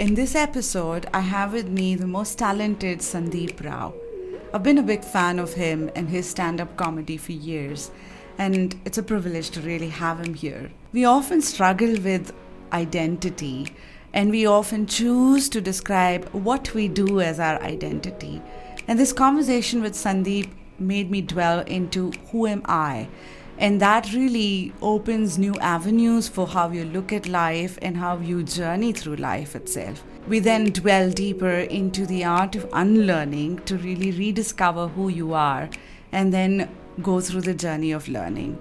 In this episode, I have with me the most talented Sundeep Rao. I've been a big fan of him and his stand-up comedy for years, and it's a privilege to really have him here. We often struggle with identity, and we often choose to describe what we do as our identity. And this conversation with Sandeep made me dwell into who am I? And that really opens new avenues for how you look at life and how you journey through life itself. We then dwell deeper into the art of unlearning to really rediscover who you are and then go through the journey of learning.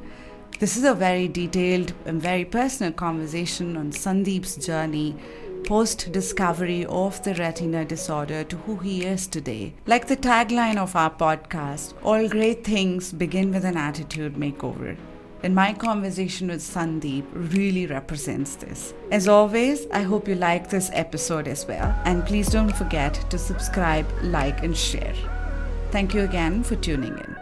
This is a very detailed and very personal conversation on Sandeep's journey post-discovery of the retina disorder to who he is today. Like the tagline of our podcast, all great things begin with an attitude makeover. And my conversation with Sandeep really represents this. As always, I hope you like this episode as well. And please don't forget to subscribe, like, and share. Thank you again for tuning in.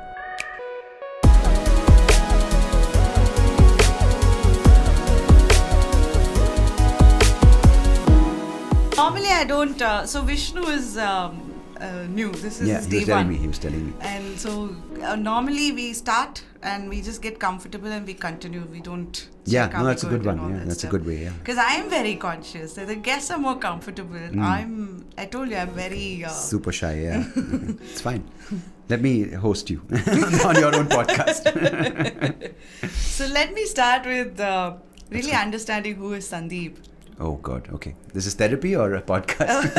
Normally I don't, so Vishnu is new, this is day one. He was telling me. And so normally we start and we just get comfortable and we continue, we don't that's a good one, that's a good way, Because I am very conscious, the guests are more comfortable. I told you I'm very... super shy, it's fine. Let me host you on your own podcast. So let me start with really understanding who is Sandeep. Oh God, okay. This is therapy or a podcast?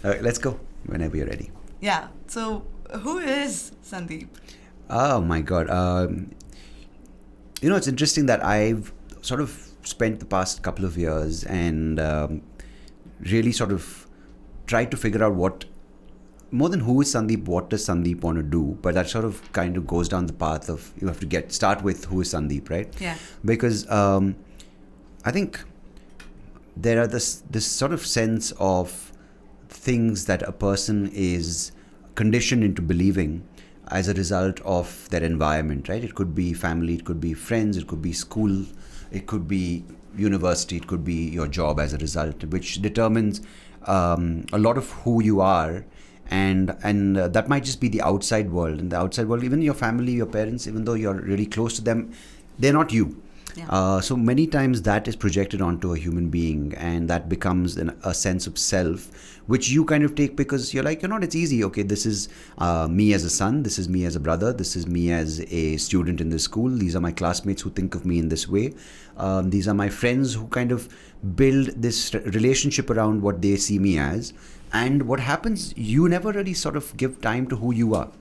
Let's go whenever you're ready. Yeah, so who is Sandeep? Oh my God. It's interesting that I've sort of spent the past couple of years and really sort of tried to figure out more than who is Sandeep, what does Sandeep want to do? But that sort of kind of goes down the path of you have to start with who is Sandeep, right? Yeah. Because I think there are this sort of sense of things that a person is conditioned into believing as a result of their environment, right? It could be family, it could be friends, it could be school, it could be university, it could be your job as a result, which determines a lot of who you are. And that might just be the outside world. And the outside world, even your family, your parents, even though you're really close to them, they're not you. Yeah. So many times that is projected onto a human being, and that becomes a sense of self, which you kind of take because you're like, it's easy. Okay, this is me as a son, this is me as a brother, this is me as a student in this school, these are my classmates who think of me in this way, these are my friends who kind of build this relationship around what they see me as. And what happens, you never really sort of give time to who you are.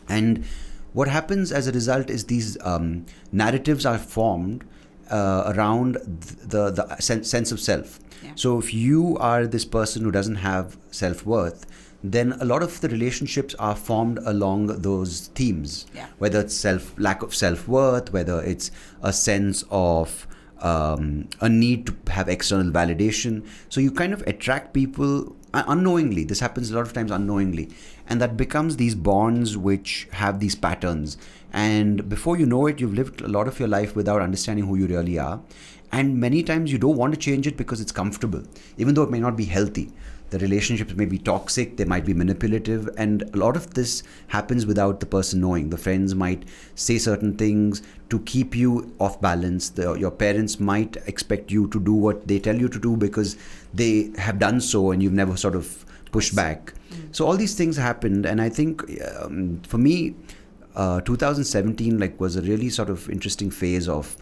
And what happens as a result is these narratives are formed around the sense of self. Yeah. So if you are this person who doesn't have self-worth, then a lot of the relationships are formed along those themes. Yeah. Whether it's lack of self-worth, whether it's a sense of a need to have external validation. So you kind of attract people unknowingly. This happens a lot of times unknowingly. And that becomes these bonds which have these patterns. And before you know it, you've lived a lot of your life without understanding who you really are. And many times you don't want to change it because it's comfortable, even though it may not be healthy. The relationships may be toxic, they might be manipulative, and a lot of this happens without the person knowing. The friends might say certain things to keep you off balance. Your parents might expect you to do what they tell you to do because they have done so and you've never sort of pushed back. So all these things happened, and I think for me, 2017 was a really sort of interesting phase of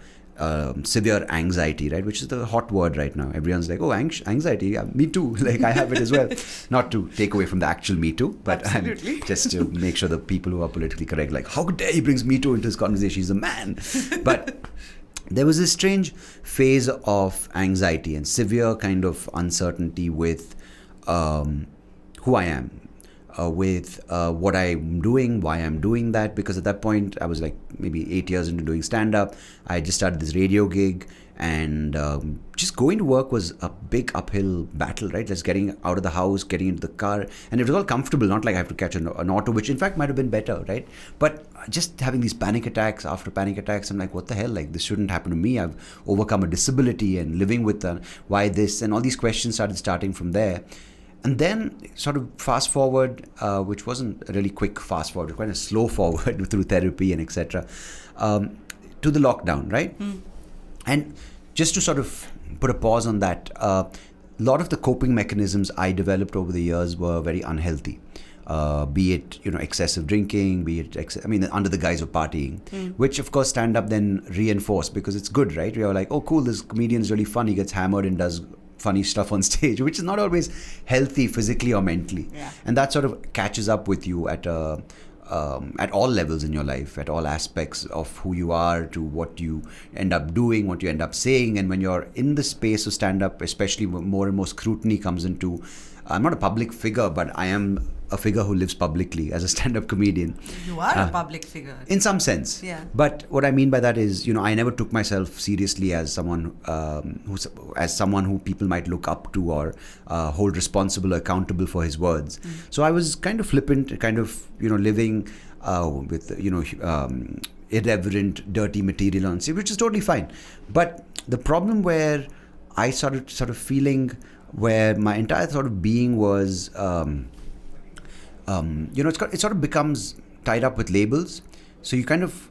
severe anxiety, right? Which is the hot word right now. Everyone's like, oh, anxiety, me too. I have it as well. Not to take away from the actual me too, but just to make sure the people who are politically correct, how dare he brings me too into this conversation? He's a man. But there was this strange phase of anxiety and severe kind of uncertainty with who I am. with what I'm doing, why I'm doing that. Because at that point, I was like maybe 8 years into doing stand-up. I just started this radio gig, and just going to work was a big uphill battle, right? Just getting out of the house, getting into the car, and it was all comfortable, not like I have to catch an auto, which in fact might have been better, right? But just having these panic attacks after panic attacks, I'm like, what the hell? Like, this shouldn't happen to me. I've overcome a disability and living with why this, and all these questions starting from there. And then sort of fast forward, which wasn't a really quick fast forward, quite a slow forward through therapy and etc., to the lockdown, right? And just to sort of put a pause on that, a lot of the coping mechanisms I developed over the years were very unhealthy. Be it, excessive drinking, be it, under the guise of partying, which of course stand-up then reinforced, because it's good, right? You're like, oh cool, this comedian's really funny, gets hammered and does funny stuff on stage, which is not always healthy physically or mentally. Yeah. And that sort of catches up with you at all levels in your life, at all aspects of who you are, to what you end up doing, what you end up saying. And when you're in the space of stand-up, especially, more and more scrutiny comes into, I'm not a public figure, but I am a figure who lives publibly as a stand-up comedian. You are a public figure. In some sense. Yeah. But what I mean by that is, I never took myself seriously as someone who people might look up to or hold responsible or accountable for his words. So I was kind of flippant, kind of, living with, irreverent, dirty material on stage, which is totally fine. But the problem where I started sort of feeling, where my entire sort of being was, it sort of becomes tied up with labels. So you kind of,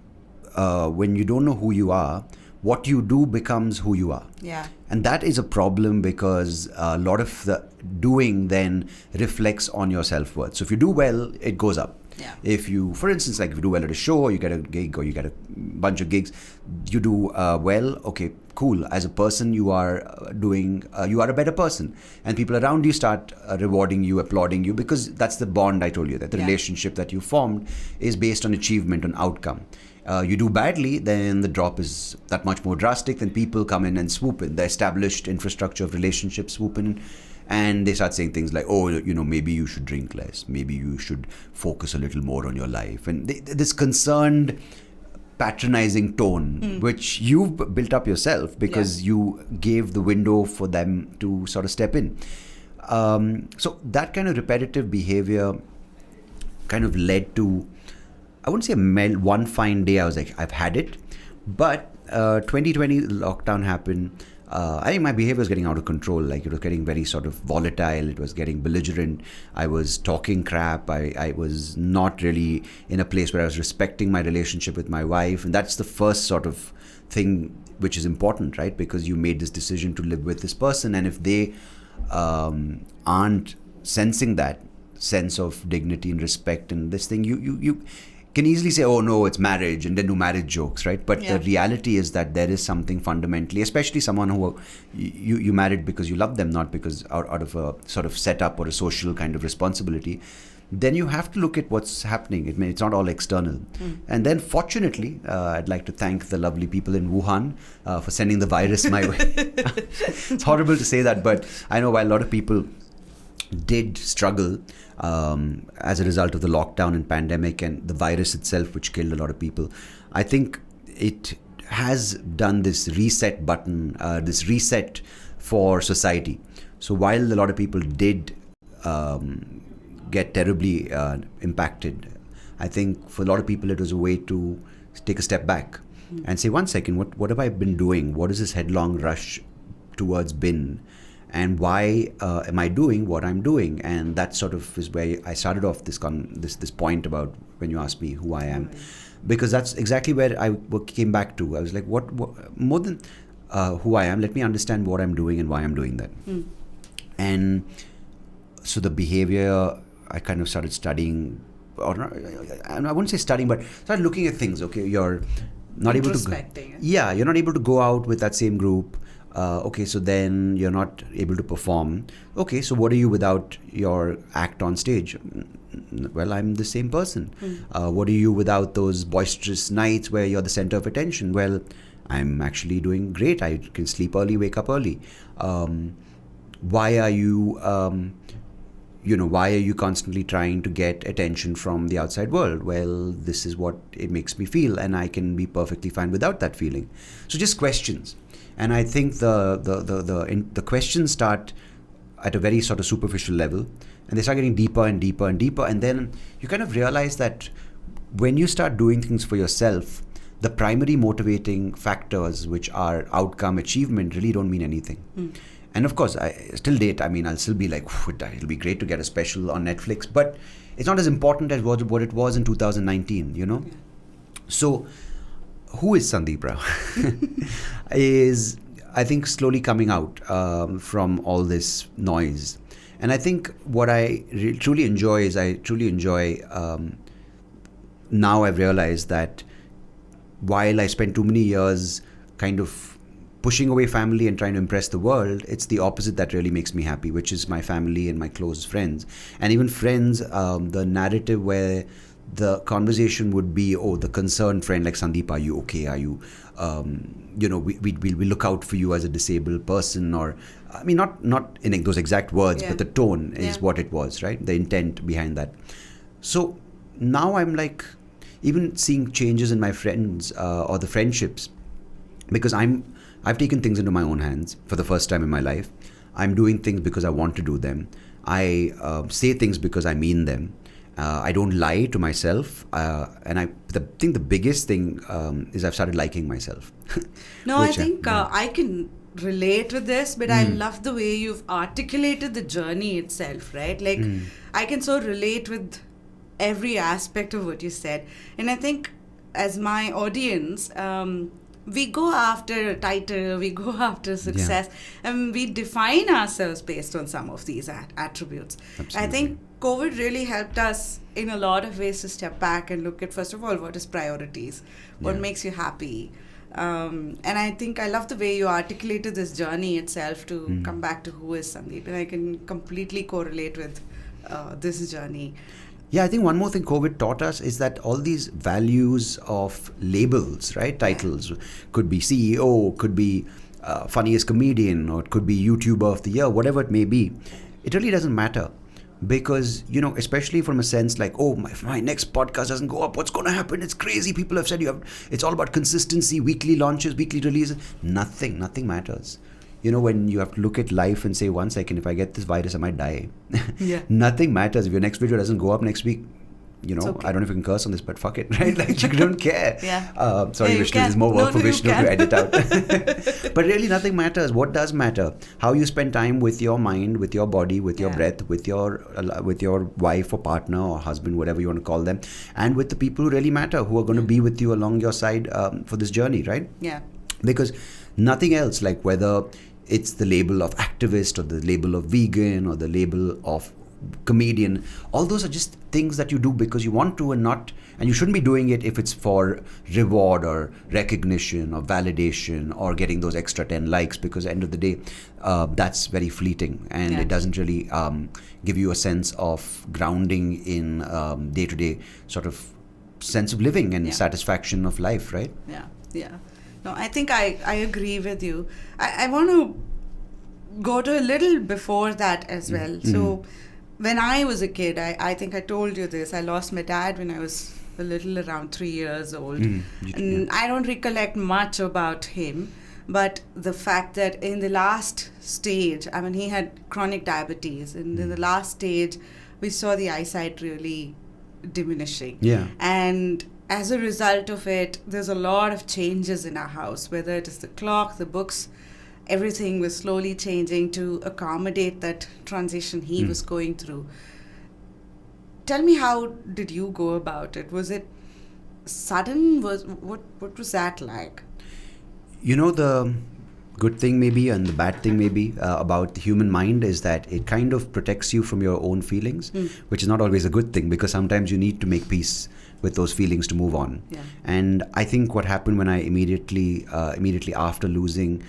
when you don't know who you are, what you do becomes who you are. Yeah. And that is a problem, because a lot of the doing then reflects on your self-worth. So if you do well, it goes up. Yeah. If you, for instance, like if you do well at a show, or you get a gig, or you get a bunch of gigs, you do well, okay, cool. As a person, you are you are a better person. And people around you start rewarding you, applauding you, because that's the bond I told you, that the relationship that you formed is based on achievement, on outcome. You do badly, then the drop is that much more drastic. Then people come in and swoop in. The established infrastructure of relationships swoop in, and they start saying things like, oh, maybe you should drink less. Maybe you should focus a little more on your life. And this concerned, patronizing tone, which you've built up yourself, because you gave the window for them to sort of step in. So that kind of repetitive behavior kind of led to, I wouldn't say one fine day I was like, I've had it. But 2020 lockdown happened. I think my behavior was getting out of control. Like, it was getting very sort of volatile. It was getting belligerent. I was talking crap. I was not really in a place where I was respecting my relationship with my wife. And that's the first sort of thing which is important, right? Because you made this decision to live with this person. And if they aren't sensing that sense of dignity and respect and this thing, you can easily say, oh no, it's marriage, and then do marriage jokes, right? But the reality is that there is something fundamentally, especially someone who you married because you love them, not because out of a sort of setup or a social kind of responsibility, then you have to look at what's happening. It's not all external. And then fortunately, I'd like to thank the lovely people in Wuhan for sending the virus my way. It's horrible to say that, but I know while a lot of people did struggle as a result of the lockdown and pandemic and the virus itself, which killed a lot of people, I think it has done this reset button, this reset for society. So while a lot of people did get terribly impacted, I think for a lot of people it was a way to take a step back and say, 1 second, what have I been doing? What is this headlong rush towards been? And why am I doing what I'm doing? And that sort of is where I started off this point about when you asked me who I am, because that's exactly where I came back to. I was like, what more than who I am? Let me understand what I'm doing and why I'm doing that. And so the behavior, I kind of started studying, or not, I wouldn't say studying, but started looking at things. Okay, you're not able to. You're not able to go out with that same group. Okay, so then you're not able to perform. Okay, so what are you without your act on stage? Well, I'm the same person. What are you without those boisterous nights where you're the center of attention? Well, I'm actually doing great. I can sleep early, wake up early. Why are you, why are you constantly trying to get attention from the outside world? Well, this is what it makes me feel, and I can be perfectly fine without that feeling. So just questions. And I think the questions start at a very sort of superficial level, and they start getting deeper and deeper and deeper, and then you kind of realize that when you start doing things for yourself, the primary motivating factors, which are outcome, achievement, really don't mean anything. And of course, I still date. I mean, I'll still be like, it'll be great to get a special on Netflix, but it's not as important as what it was in 2019, Yeah. So, who is Sundeep Rao? Is, I think, slowly coming out from all this noise. And I think what I truly enjoy is now I've realized that while I spent too many years kind of pushing away family and trying to impress the world, it's the opposite that really makes me happy, which is my family and my close friends. And even friends, the narrative where the conversation would be, the concerned friend like Sandeep, are you okay? Are you, we look out for you as a disabled person, or, I mean, not in those exact words, but the tone is what it was, right? The intent behind that. So now I'm like, even seeing changes in my friends or the friendships, because I've taken things into my own hands for the first time in my life. I'm doing things because I want to do them. I say things because I mean them. I don't lie to myself, and I think the biggest thing is I've started liking myself. No, I think I can relate with this, but I love the way you've articulated the journey itself, right? Like, I can so relate with every aspect of what you said. And I think as my audience, we go after a title, we go after success, and we define ourselves based on some of these attributes. Absolutely. I think COVID really helped us in a lot of ways to step back and look at, first of all, what is priorities, what makes you happy. And I think I love the way you articulated this journey itself to come back to who is Sandeep. And I can completely correlate with this journey. Yeah, I think one more thing COVID taught us is that all these values of labels, right? Titles could be CEO, could be funniest comedian, or it could be YouTuber of the year, whatever it may be. It really doesn't matter. Because, especially from a sense like, my next podcast doesn't go up, what's going to happen? It's crazy. People have said it's all about consistency, weekly launches, weekly releases. Nothing matters. When you have to look at life and say, 1 second, if I get this virus, I might die. Nothing matters. If your next video doesn't go up next week, okay. I don't know if you can curse on this, but fuck it, right? Like, you don't care. Sorry, Vishnu, there's more work for Vishnu to edit out. But really, nothing matters. What does matter? How you spend time with your mind, with your body, with your breath, with your wife or partner or husband, whatever you want to call them, and with the people who really matter, who are going to be with you along your side for this journey, right? Yeah. Because nothing else, like whether it's the label of activist or the label of vegan or the label of comedian, all those are just things that you do because you want to, and you shouldn't be doing it if it's for reward or recognition or validation or getting those extra 10 likes, because at the end of the day, that's very fleeting, and it doesn't really give you a sense of grounding in day-to-day sort of sense of living and satisfaction of life, right? No, I think I agree with you. I want to go to a little before that as well. So when I was a kid, I think I told you this, I lost my dad when I was a little around 3 years old. And I don't recollect much about him, but the fact that in the last stage, I mean, he had chronic diabetes, and in the last stage, we saw the eyesight really diminishing. And as a result of it, there's a lot of changes in our house, whether it is the clock, the books, everything was slowly changing to accommodate that transition he was going through. Tell me, how did you go about it? Was it sudden? What was that like? The good thing maybe and the bad thing maybe about the human mind is that it kind of protects you from your own feelings, which is not always a good thing, because sometimes you need to make peace with those feelings to move on. And I think what happened when I immediately after losing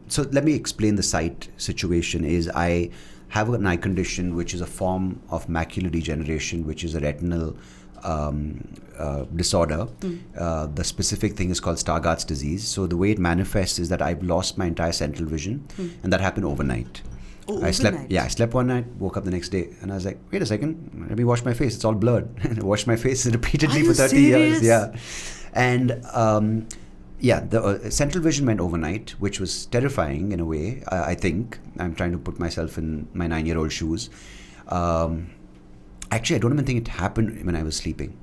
so let me explain the sight situation. Is I have an eye condition which is a form of macular degeneration, which is a retinal disorder. The specific thing is called Stargardt's disease. So the way it manifests is that I've lost my entire central vision, and that happened overnight. Oh, I slept. overnight. Yeah, I slept one night, woke up the next day, and I was like, wait a second, let me wash my face. It's all blurred. And I washed my face repeatedly Are for you 30 years. serious? Yeah, and yeah, the central vision went overnight, which was terrifying in a way. I think I'm trying to put myself in my 9-year-old shoes. Actually, I don't even think it happened when I was sleeping.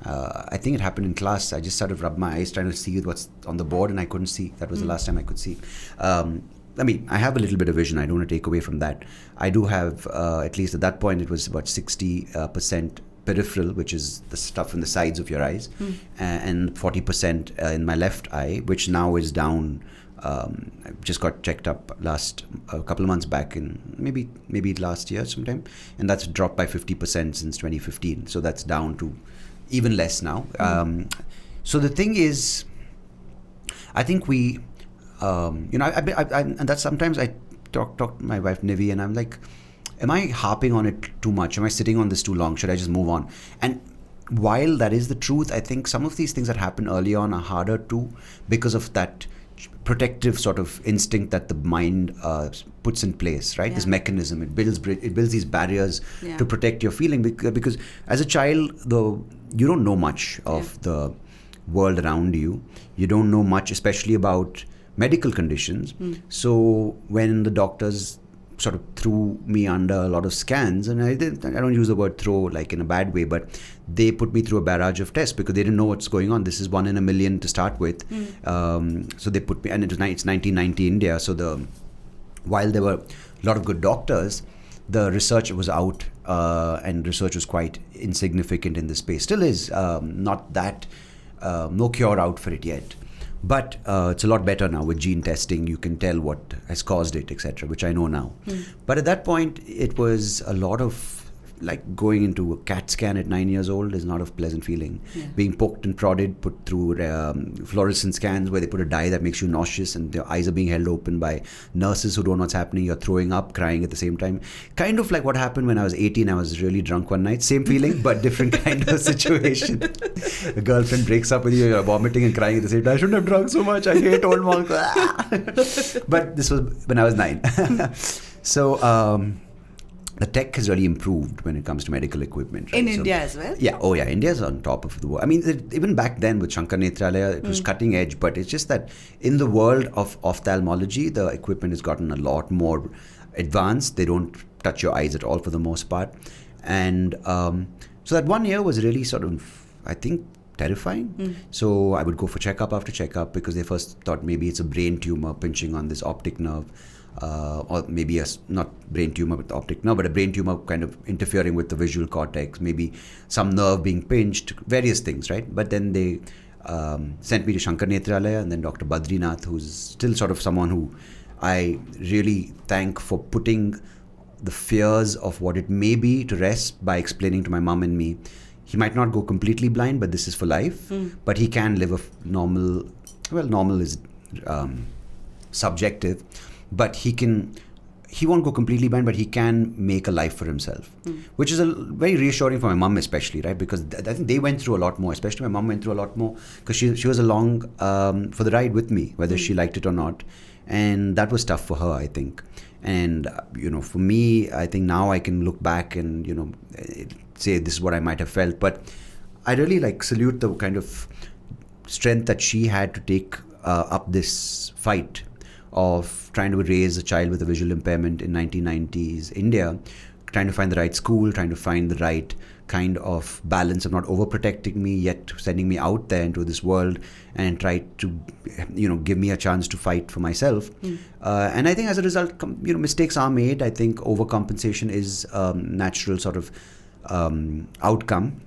I think it happened in class. I just sort of rubbed my eyes trying to see what's on the board, and I couldn't see. That was the last time I could see. I mean, I have a little bit of vision. I don't want to take away from that. I do have, at least at that point, it was about 60% peripheral, which is the stuff in the sides of your eyes, and 40% in my left eye, which now is down. I just got checked up a couple of months back in maybe last year sometime, and that's dropped by 50% since 2015. So that's down to even less now. So the thing is, I think we, and that's sometimes I talk to my wife Nivi, and I'm like, am I harping on it too much? Am I sitting on this too long? Should I just move on? And while that is the truth, I think some of these things that happen early on are harder to, because of that protective sort of instinct that the mind puts in place, right? Yeah. This mechanism, it builds these barriers Yeah. to protect your feeling, because as a child, though, you don't know much of the world around you. You don't know much, especially about medical conditions. So when the doctors sort of threw me under a lot of scans, and I don't use the word throw like in a bad way, but they put me through a barrage of tests because they didn't know what's going on. This is 1 in a million to start with. So they put me, and it's 1990 India. So while there were a lot of good doctors, the research was out, and research was quite insignificant in this space. Still is, not that, no cure out for it yet. But it's a lot better now with gene testing. You can tell what has caused it, etc., which I know now. But at that point, it was a lot of, like, going into a CAT scan at 9 years old is not a pleasant feeling. Being poked and prodded, put through fluorescent scans where they put a dye that makes you nauseous, and your eyes are being held open by nurses who don't know what's happening. You're throwing up, crying at the same time. Kind of like what happened when I was 18. I was really drunk one night. Same feeling, but different kind of situation. A girlfriend breaks up with you, you're vomiting and crying at the same time. I shouldn't have drunk so much. I hate old monk. But this was when I was 9. So, the tech has really improved when it comes to medical equipment. Right? In India as well? Yeah, India's on top of the world. I mean, even back then with Shankar Nethralaya, it was cutting edge, but it's just that in the world of ophthalmology, the equipment has gotten a lot more advanced. They don't touch your eyes at all for the most part. And so that 1 year was really sort of, I think, terrifying. So I would go for checkup after checkup because they first thought maybe it's a brain tumor pinching on this optic nerve. Or maybe not brain tumor with the optic nerve, but a brain tumor kind of interfering with the visual cortex, maybe some nerve being pinched, various things, right? But then they sent me to Shankar Nethralaya, and then Dr. Badrinath, who's still sort of someone who I really thank for putting the fears of what it may be to rest by explaining to my mom and me. He might not go completely blind, but this is for life. But he can live a normal is subjective, but he won't go completely blind, but he can make a life for himself, which is very reassuring for my mom especially, right? Because I think they went through a lot more, especially my mom went through a lot more because she was along for the ride with me, whether she liked it or not. And that was tough for her, I think. And, for me, I think now I can look back and, say this is what I might have felt. But I really salute the kind of strength that she had to take up this fight of trying to raise a child with a visual impairment in 1990s India, trying to find the right school, trying to find the right kind of balance of not overprotecting me, yet sending me out there into this world and try to, give me a chance to fight for myself. And I think as a result, mistakes are made. I think overcompensation is a natural sort of outcome.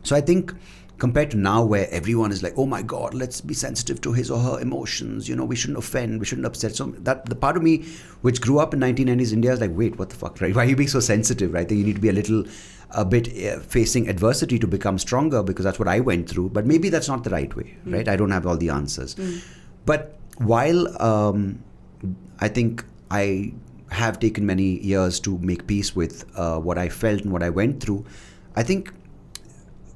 So I think compared to now where everyone is like, oh my God, let's be sensitive to his or her emotions, we shouldn't offend, we shouldn't upset. So that the part of me which grew up in 1990s India is like, wait, what the fuck, right? Why are you being so sensitive, right? I think you need to be a bit facing adversity to become stronger, because that's what I went through. But maybe that's not the right way, right? I don't have all the answers. But while I think I have taken many years to make peace with what I felt and what I went through, I think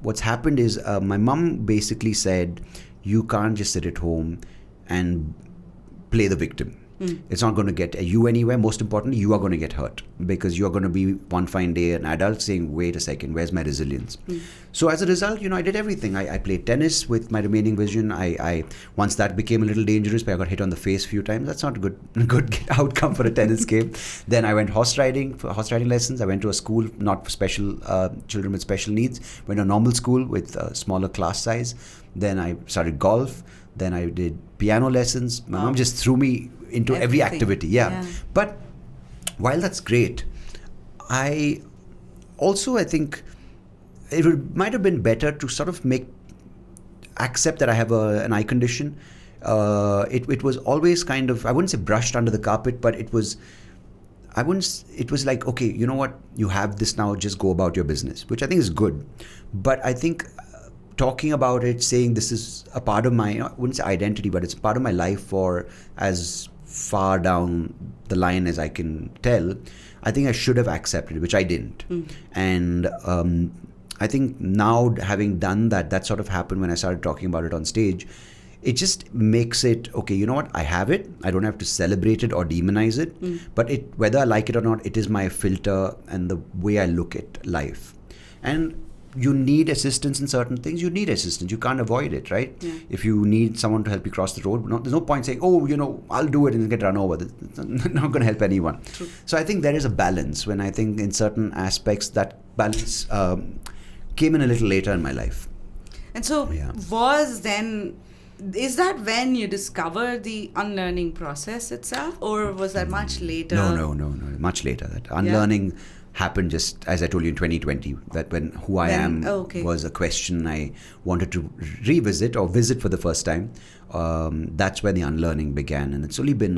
what's happened is my mom basically said, you can't just sit at home and play the victim. It's not going to get you anywhere. Most importantly, you are going to get hurt, because you are going to be one fine day an adult saying, wait a second, where's my resilience? So as a result, I did everything. I played tennis with my remaining vision. I once that became a little dangerous, but I got hit on the face a few times. That's not a good outcome for a tennis game. Then I went horse riding lessons. I went to a school not for special children with special needs. Went to a normal school with a smaller class size. Then I started golf. Then I did piano lessons. My mom just threw me into every activity. Yeah. But while that's great, I think might have been better to sort of accept that I have an eye condition. It was always kind of, I wouldn't say brushed under the carpet, but it was like, okay, you know what, you have this now, just go about your business, which I think is good. But I think talking about it, saying this is a part of my, I wouldn't say identity, but it's part of my life for as far down the line as I can tell, I think I should have accepted it, which I didn't. And I think now, having done that sort of happened when I started talking about it on stage. It just makes it, okay, you know what, I have it. I don't have to celebrate it or demonize it. But whether I like it or not, it is my filter and the way I look at life. And you need assistance in certain things. You need assistance. You can't avoid it, right? If you need someone to help you cross the road, there's no point saying, oh, I'll do it and get run over. It's not going to help anyone. True. So I think there is a balance, when I think in certain aspects that balance came in a little later in my life. And so is that when you discovered the unlearning process itself, or was that much later? No, much later. That unlearning happened just, as I told you, in 2020, that when who I am was a question I wanted to revisit or visit for the first time. That's where the unlearning began, and it's only been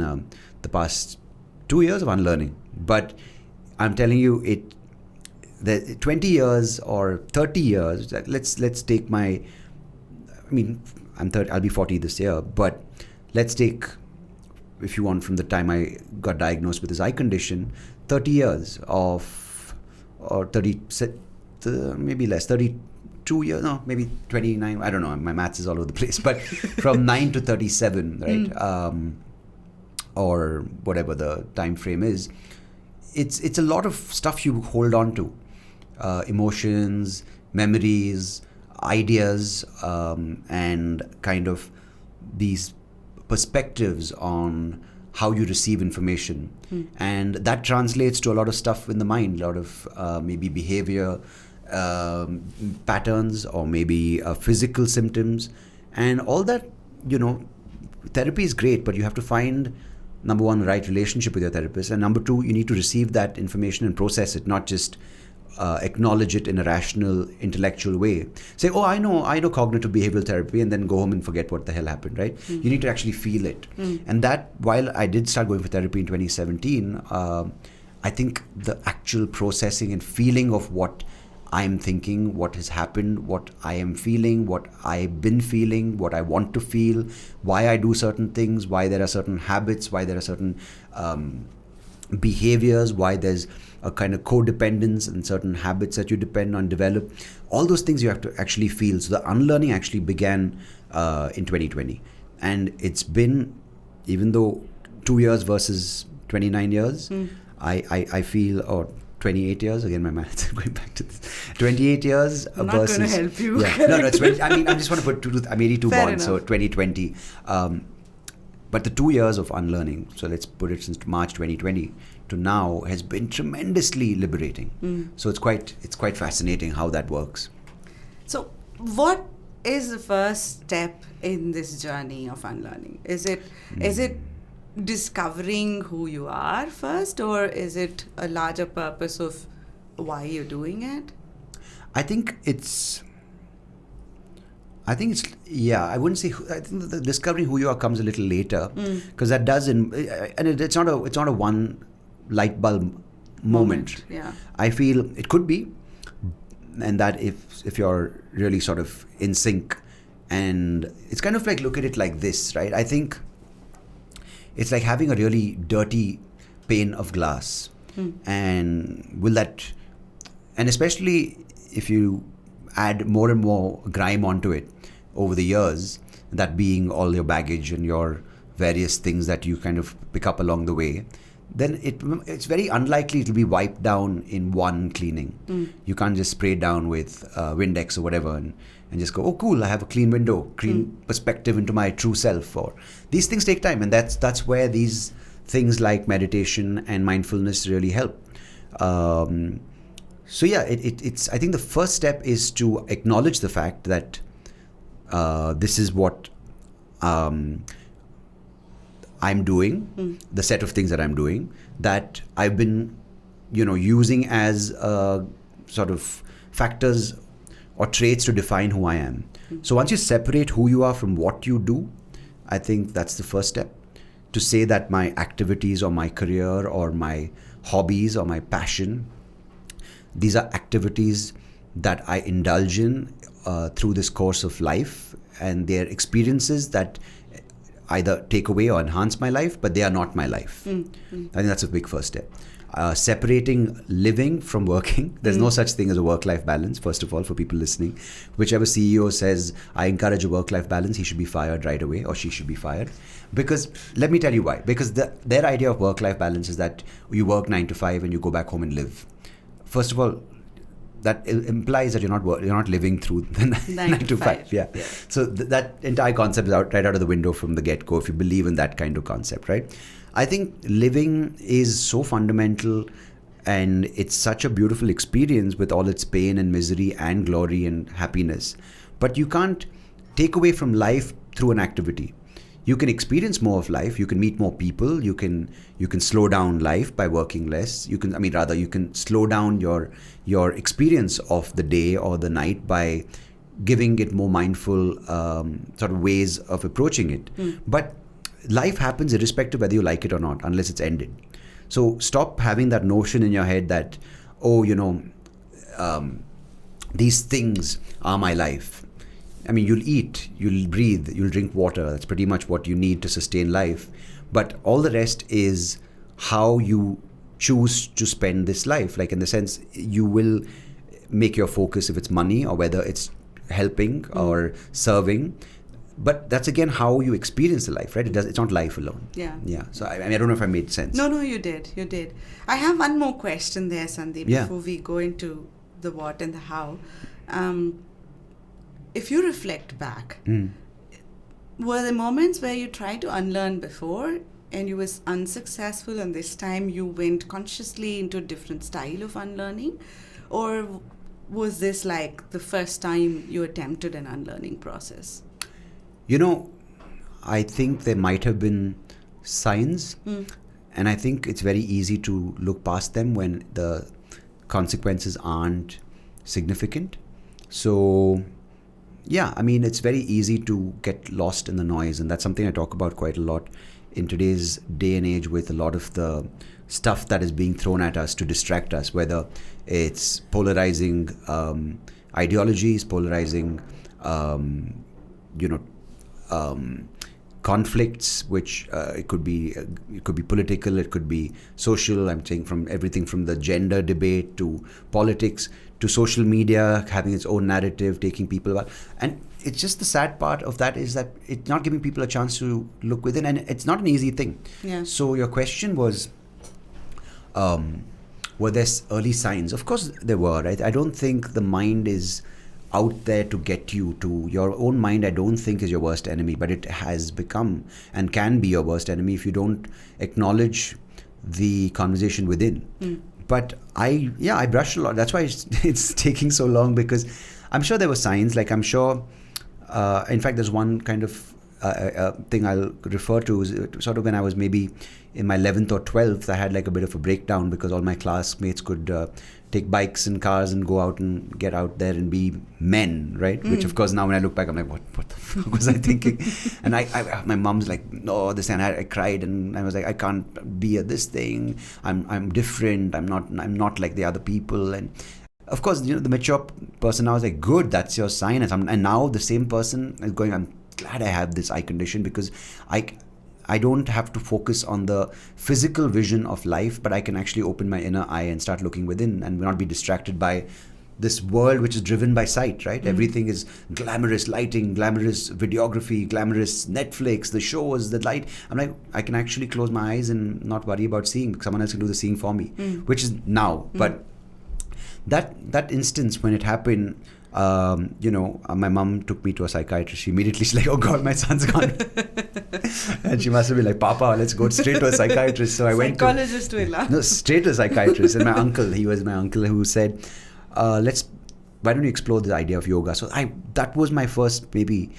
the past 2 years of unlearning. But I'm telling you, the 20 years or 30 years, let's take I'll be 40 this year, but let's take, if you want, from the time I got diagnosed with this eye condition, 30 years or 30, maybe less, 32 years, no, maybe 29, I don't know, my maths is all over the place, but from 9 to 37, right? Or whatever the time frame is, it's a lot of stuff you hold on to, emotions, memories, ideas, and kind of these perspectives on how you receive information. And that translates to a lot of stuff in the mind, a lot of maybe behavior patterns, or maybe physical symptoms, and all that. Therapy is great, but you have to find, number one, the right relationship with your therapist, and number two, you need to receive that information and process it, not just acknowledge it in a rational, intellectual way. Say, oh, I know cognitive behavioral therapy, and then go home and forget what the hell happened, right? You need to actually feel it. And that, while I did start going for therapy in 2017, I think the actual processing and feeling of what I'm thinking, what has happened, what I am feeling, what I've been feeling, what I want to feel, why I do certain things, why there are certain habits, why there are certain behaviors, why there's a kind of codependence and certain habits that you depend on, develop. All those things you have to actually feel. So the unlearning actually began in 2020. And it's been, even though 2 years versus 29 years, I feel, or 28 years, again my maths, going back to this, 28 years I'm versus... not going to help you. Yeah, no, it's 20, I just want to put I'm 82 Fair born, enough. so 2020. But the 2 years of unlearning, so let's put it since March 2020 to now, has been tremendously liberating. So it's quite fascinating how that works. So what is the first step in this journey of unlearning? Is it discovering who you are first, or is it a larger purpose of why you're doing it? I think it's I wouldn't say, I think the discovering who you are comes a little later, because that does, and it's not a one light bulb moment. Yeah. I feel it could be, and that if you're really sort of in sync, and it's kind of like, look at it like this, right? I think it's like having a really dirty pane of glass, and especially if you add more and more grime onto it over the years, that being all your baggage and your various things that you kind of pick up along the way, then it's very unlikely it'll be wiped down in one cleaning. You can't just spray it down with Windex or whatever and just go, oh cool, I have a clean window, clean perspective into my true self. Or these things take time, and that's where these things like meditation and mindfulness really help. So yeah, it's I think the first step is to acknowledge the fact that this is what I'm doing, the set of things that I'm doing, that I've been, using as sort of factors or traits to define who I am. So once you separate who you are from what you do, I think that's the first step. To say that my activities or my career or my hobbies or my passion, these are activities that I indulge in through this course of life, and they're experiences that either take away or enhance my life, but they are not my life. I think that's a big first step. Separating living from working. There's no such thing as a work-life balance, first of all, for people listening. Whichever CEO says, I encourage a work-life balance, he should be fired right away, or she should be fired. Because, let me tell you why. Because their idea of work-life balance is that you work 9 to 5 and you go back home and live. First of all, that implies that you're not living through the 9 to 5. Yeah. So that entire concept is right out of the window from the get-go, if you believe in that kind of concept, right? I think living is so fundamental, and it's such a beautiful experience with all its pain and misery and glory and happiness. But you can't take away from life through an activity. You can experience more of life. You can meet more people. You can slow down life by working less. You can slow down your experience of the day or the night by giving it more mindful sort of ways of approaching it. But life happens irrespective whether you like it or not, unless it's ended. So stop having that notion in your head that, these things are my life. I mean, you'll eat, you'll breathe, you'll drink water. That's pretty much what you need to sustain life. But all the rest is how you choose to spend this life. Like, in the sense, you will make your focus if it's money or whether it's helping or serving. But that's again how you experience the life, right? It's not life alone. Yeah. So I don't know if I made sense. No, you did. I have one more question there, Sandeep, before we go into the what and the how. If you reflect back, were there moments where you tried to unlearn before and you was unsuccessful, and this time you went consciously into a different style of unlearning? Or was this like the first time you attempted an unlearning process? I think there might have been signs, and I think it's very easy to look past them when the consequences aren't significant. So yeah, I mean, it's very easy to get lost in the noise, and that's something I talk about quite a lot in today's day and age, with a lot of the stuff that is being thrown at us to distract us, whether it's polarizing ideologies, polarizing conflicts, which it could be political, it could be social. I'm saying from everything from the gender debate to politics to social media having its own narrative, taking people about. And it's just the sad part of that is that it's not giving people a chance to look within, and it's not an easy thing. Yeah. So your question was, were there early signs? Of course there were, right? I don't think the mind is out there to get you. To your own mind, I don't think is your worst enemy, but it has become and can be your worst enemy if you don't acknowledge the conversation within. But I brushed a lot. That's why it's taking so long, because I'm sure there were signs. Like, I'm sure, in fact, there's one kind of thing I'll refer to, is sort of when I was maybe in my 11th or 12th, I had like a bit of a breakdown because all my classmates could take bikes and cars and go out and get out there and be men, right? Which, of course, now when I look back, I'm like, what the fuck was I thinking? And my mom's like, no, this, and I cried, and I was like, I can't be this thing. I'm different. I'm not like the other people. And of course, the mature person now is like, good, that's your sign. And now the same person is going, I'm glad I have this eye condition, because I don't have to focus on the physical vision of life, but I can actually open my inner eye and start looking within and not be distracted by this world which is driven by sight, right? Everything is glamorous lighting, glamorous videography, glamorous Netflix, the shows, the light. I'm like, I can actually close my eyes and not worry about seeing, because someone else can do the seeing for me, which is now. But that instance when it happened, my mom took me to a psychiatrist. She immediately, she's like, oh God, my son's gone. And she must have been like, Papa, let's go straight to a psychiatrist. So I went to... Psychologist No, straight to a psychiatrist. And my uncle, he was my uncle who said, why don't you explore the idea of yoga? So that was my first maybe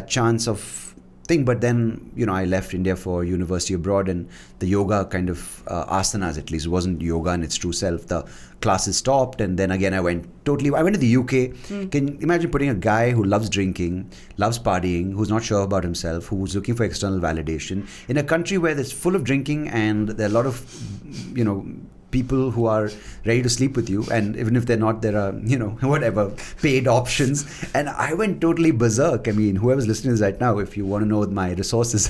chance of thing. But then, I left India for university abroad, and the yoga kind of asanas, at least, it wasn't yoga in its true self. The classes stopped, and then again I went to the UK. Can you imagine putting a guy who loves drinking, loves partying, who's not sure about himself, who's looking for external validation, in a country where it's full of drinking and there are a lot of, people who are ready to sleep with you, and even if they're not, there are, whatever, paid options. And I went totally berserk. I mean, whoever's listening to this right now, if you want to know my resources,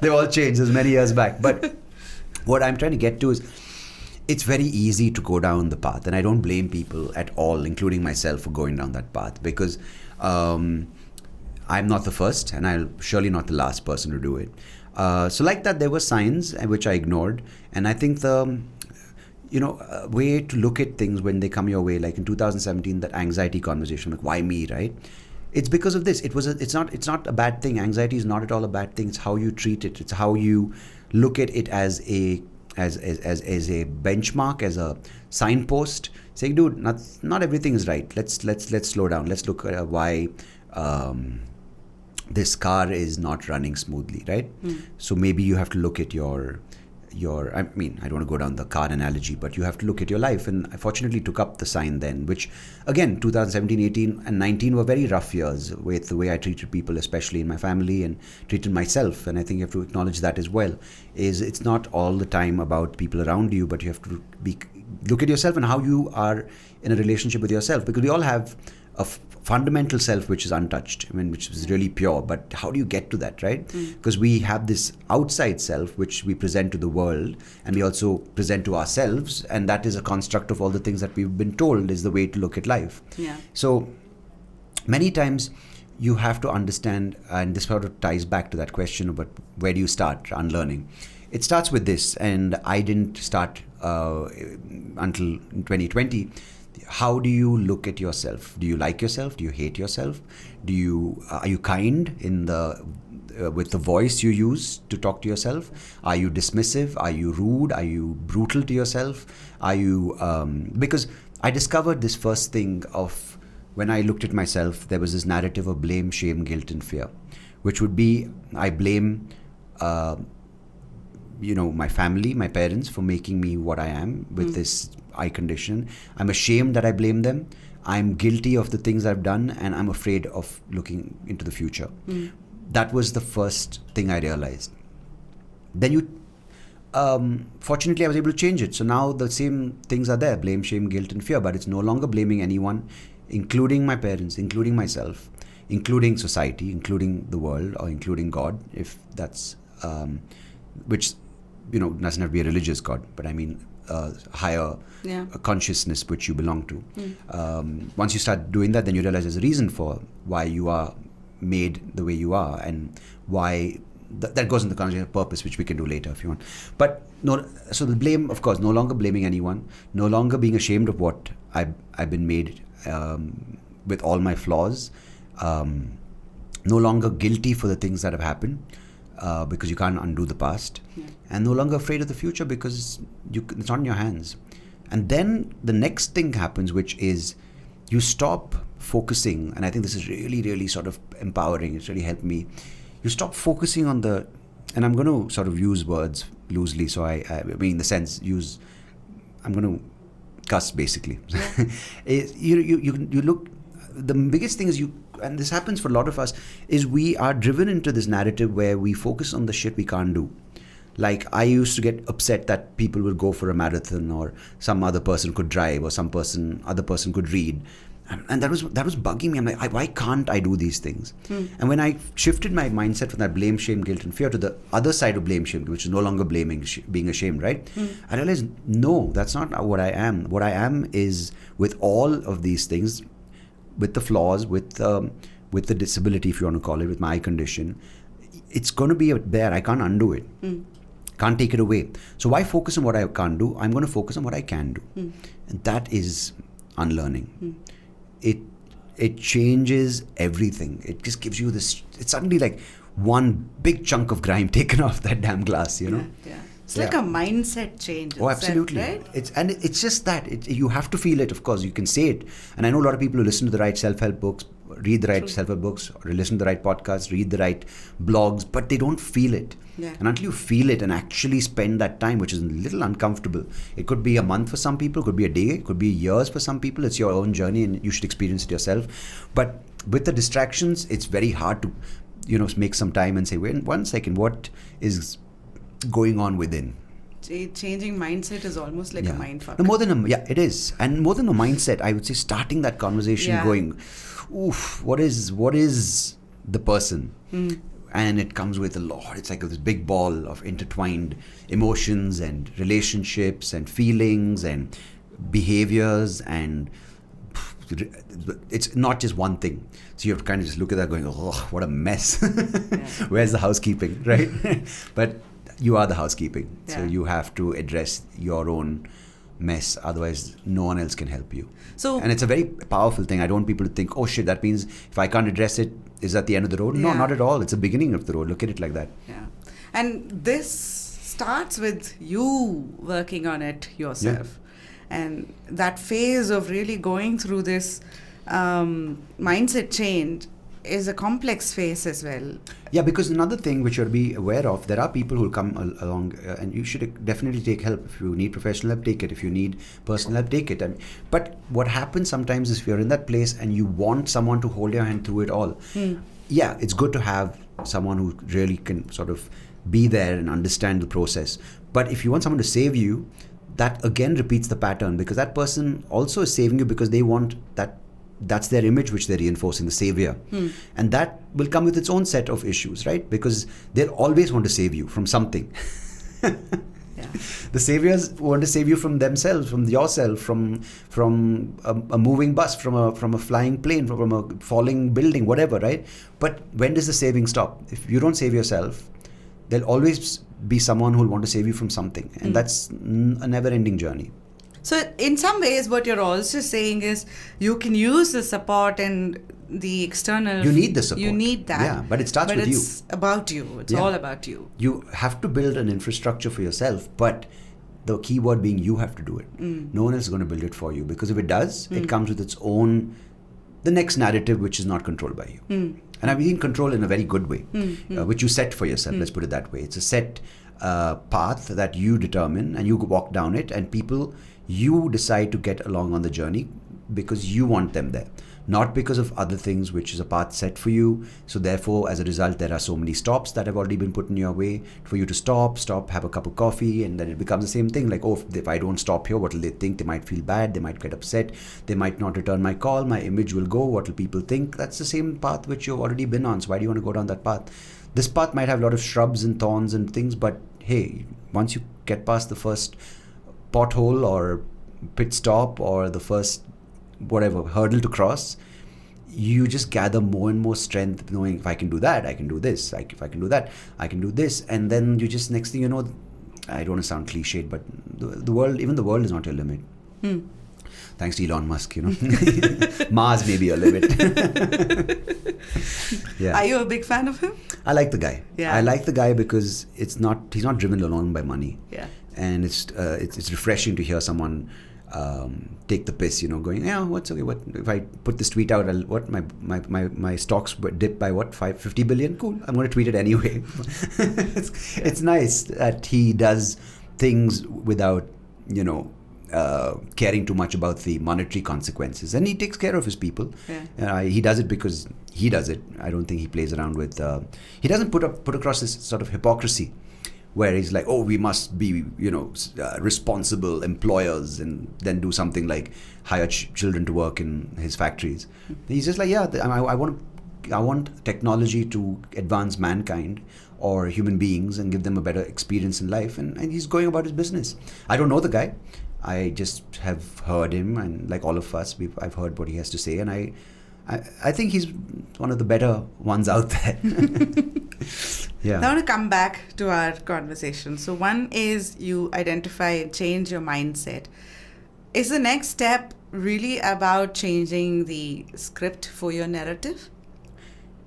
they've all changed. There's many years back. But what I'm trying to get to is, it's very easy to go down the path, and I don't blame people at all, including myself, for going down that path, because I'm not the first, and I'm surely not the last person to do it. So like that, there were signs which I ignored, and I think the way to look at things when they come your way, like in 2017, that anxiety conversation, like, why me, right? It's because of this. It's not a bad thing. Anxiety is not at all a bad thing. It's how you treat it. It's how you look at it as a benchmark, as a signpost, saying, dude, not everything is right. Let's slow down. Let's look at why this car is not running smoothly, right? So maybe you have to look at your I mean, I don't want to go down the car analogy, but you have to look at your life. And I fortunately took up the sign then, which again, 2017, 18 and 19 were very rough years with the way I treated people, especially in my family, and treated myself. And I think you have to acknowledge that as well, is it's not all the time about people around you, but you have to look at yourself and how you are in a relationship with yourself, because we all have a fundamental self which is untouched, which is really pure. But how do you get to that, right? Because we have this outside self which we present to the world, and we also present to ourselves, and that is a construct of all the things that we've been told is the way to look at life. So many times you have to understand, and this sort of ties back to that question about where do you start unlearning. It starts with this, and I didn't start until 2020. How do you look at yourself? Do you like yourself? Do you hate yourself? Are you kind in with the voice you use to talk to yourself? Are you dismissive? Are you rude? Are you brutal to yourself? Are you because I discovered this first thing of when I looked at myself, there was this narrative of blame, shame, guilt, and fear, which would be I blame my family, my parents, for making me what I am with this eye condition. I'm ashamed that I blame them. I'm guilty of the things I've done, and I'm afraid of looking into the future. That was the first thing I realized. Then fortunately I was able to change it. So now the same things are there, blame, shame, guilt, and fear, but it's no longer blaming anyone, including my parents, including myself, including society, including the world, or including God, if that's, which, doesn't have to be a religious God, but I mean, higher consciousness which you belong to. Once you start doing that, then you realize there's a reason for why you are made the way you are, and why that goes into the conversation of purpose, which we can do later if you want. But no, so the blame, of course, no longer blaming anyone, no longer being ashamed of what I've been made with all my flaws, no longer guilty for the things that have happened. Because you can't undo the past, and no longer afraid of the future because it's not in your hands. And then the next thing happens, which is you stop focusing, and I think this is really, really sort of empowering. It's really helped me. You stop focusing on and I'm going to sort of use words loosely, so I mean, in the sense, I'm going to cuss basically. You look, the biggest thing is and this happens for a lot of us, is we are driven into this narrative where we focus on the shit we can't do. Like, I used to get upset that people would go for a marathon, or some other person could drive, or other person could read. And that was bugging me. I'm like, why can't I do these things? And when I shifted my mindset from that blame, shame, guilt, and fear to the other side of blame, shame, which is no longer blaming, being ashamed, right? I realized, no, that's not what I am. What I am is, with all of these things, with the flaws, with the disability, if you want to call it, with my eye condition, it's going to be there. I can't undo it. Can't take it away. So why focus on what I can't do? I'm going to focus on what I can do. And that is unlearning. It changes everything. It just gives you this, it's suddenly like one big chunk of grime taken off that damn glass, you know? Yeah. It's like a mindset change. Oh, absolutely. Right? It's just that. You have to feel it, of course. You can say it. And I know a lot of people who listen to the right self-help books, read the right self-help books, or listen to the right podcasts, read the right blogs, but they don't feel it. Yeah. And until you feel it and actually spend that time, which is a little uncomfortable, it could be a month for some people, it could be a day, it could be years for some people. It's your own journey and you should experience it yourself. But with the distractions, it's very hard to, make some time and say, wait, 1 second, what is going on within? Changing mindset is almost like a mindfuck. No, it is. And more than a mindset, I would say starting that conversation going, oof, what is the person? And it comes with a lot. It's like this big ball of intertwined emotions and relationships and feelings and behaviors, and it's not just one thing. So you have to kind of just look at that going, oh, what a mess. Where's the housekeeping, right? But you are the housekeeping. So you have to address your own mess, otherwise no one else can help you. And it's a very powerful thing. I don't want people to think, oh shit, that means if I can't address it, is that the end of the road? No, not at all. It's the beginning of the road. Look at it like that. Yeah. And this starts with you working on it yourself. And that phase of really going through this mindset change is a complex phase as well. Yeah, because another thing which you'll be aware of, there are people who will come along and you should definitely take help. If you need professional help, take it. If you need personal help, take it. But what happens sometimes is if you're in that place and you want someone to hold your hand through it all, it's good to have someone who really can sort of be there and understand the process. But if you want someone to save you, that again repeats the pattern, because that person also is saving you because they want that. That's their image which they're reinforcing, the savior. And that will come with its own set of issues, right? Because they'll always want to save you from something. The saviors want to save you from themselves, from yourself, from a moving bus, from a flying plane, from a falling building, whatever, right? But when does the saving stop? If you don't save yourself, there'll always be someone who will want to save you from something. And that's a never-ending journey. So in some ways, what you're also saying is you can use the support and the external... You need the support. You need that. Yeah, but it starts with you. But it's about you. It's all about you. You have to build an infrastructure for yourself, but the key word being you have to do it. No one else is going to build it for you, because if it does, it comes with its own... the next narrative which is not controlled by you. And I mean control in a very good way, which you set for yourself, let's put it that way. It's a set path that you determine and you walk down it, and people... you decide to get along on the journey because you want them there, not because of other things, which is a path set for you. So therefore, as a result, there are so many stops that have already been put in your way for you to stop, have a cup of coffee, and then it becomes the same thing. Like, oh, if I don't stop here, what will they think? They might feel bad. They might get upset. They might not return my call. My image will go. What will people think? That's the same path which you've already been on. So why do you want to go down that path? This path might have a lot of shrubs and thorns and things, but hey, once you get past the first pothole or pit stop or the first whatever hurdle to cross, you just gather more and more strength, knowing if I can do that, I can do this. If I can do that, I can do this. And then you just, next thing you know, I don't want to sound cliched, but the world, even the world is not your limit. Thanks to Elon Musk, Mars may be your limit. Are you a big fan of him? I like the guy. I like the guy because he's not driven alone by money. And it's refreshing to hear someone take the piss, going, what's okay? What if I put this tweet out? My stocks dipped by 50 billion? Cool, I'm going to tweet it anyway. It's nice that he does things without, caring too much about the monetary consequences, and he takes care of his people. He does it because he does it. I don't think he plays around with. He doesn't put across this sort of hypocrisy, where he's like, oh, we must be, responsible employers, and then do something like hire children to work in his factories. He's just like, yeah, I want technology to advance mankind or human beings and give them a better experience in life, and he's going about his business. I don't know the guy. I just have heard him, and like all of us, I've heard what he has to say, and I think he's one of the better ones out there. Yeah. Now to come back to our conversation. So one is you identify, change your mindset. Is the next step really about changing the script for your narrative?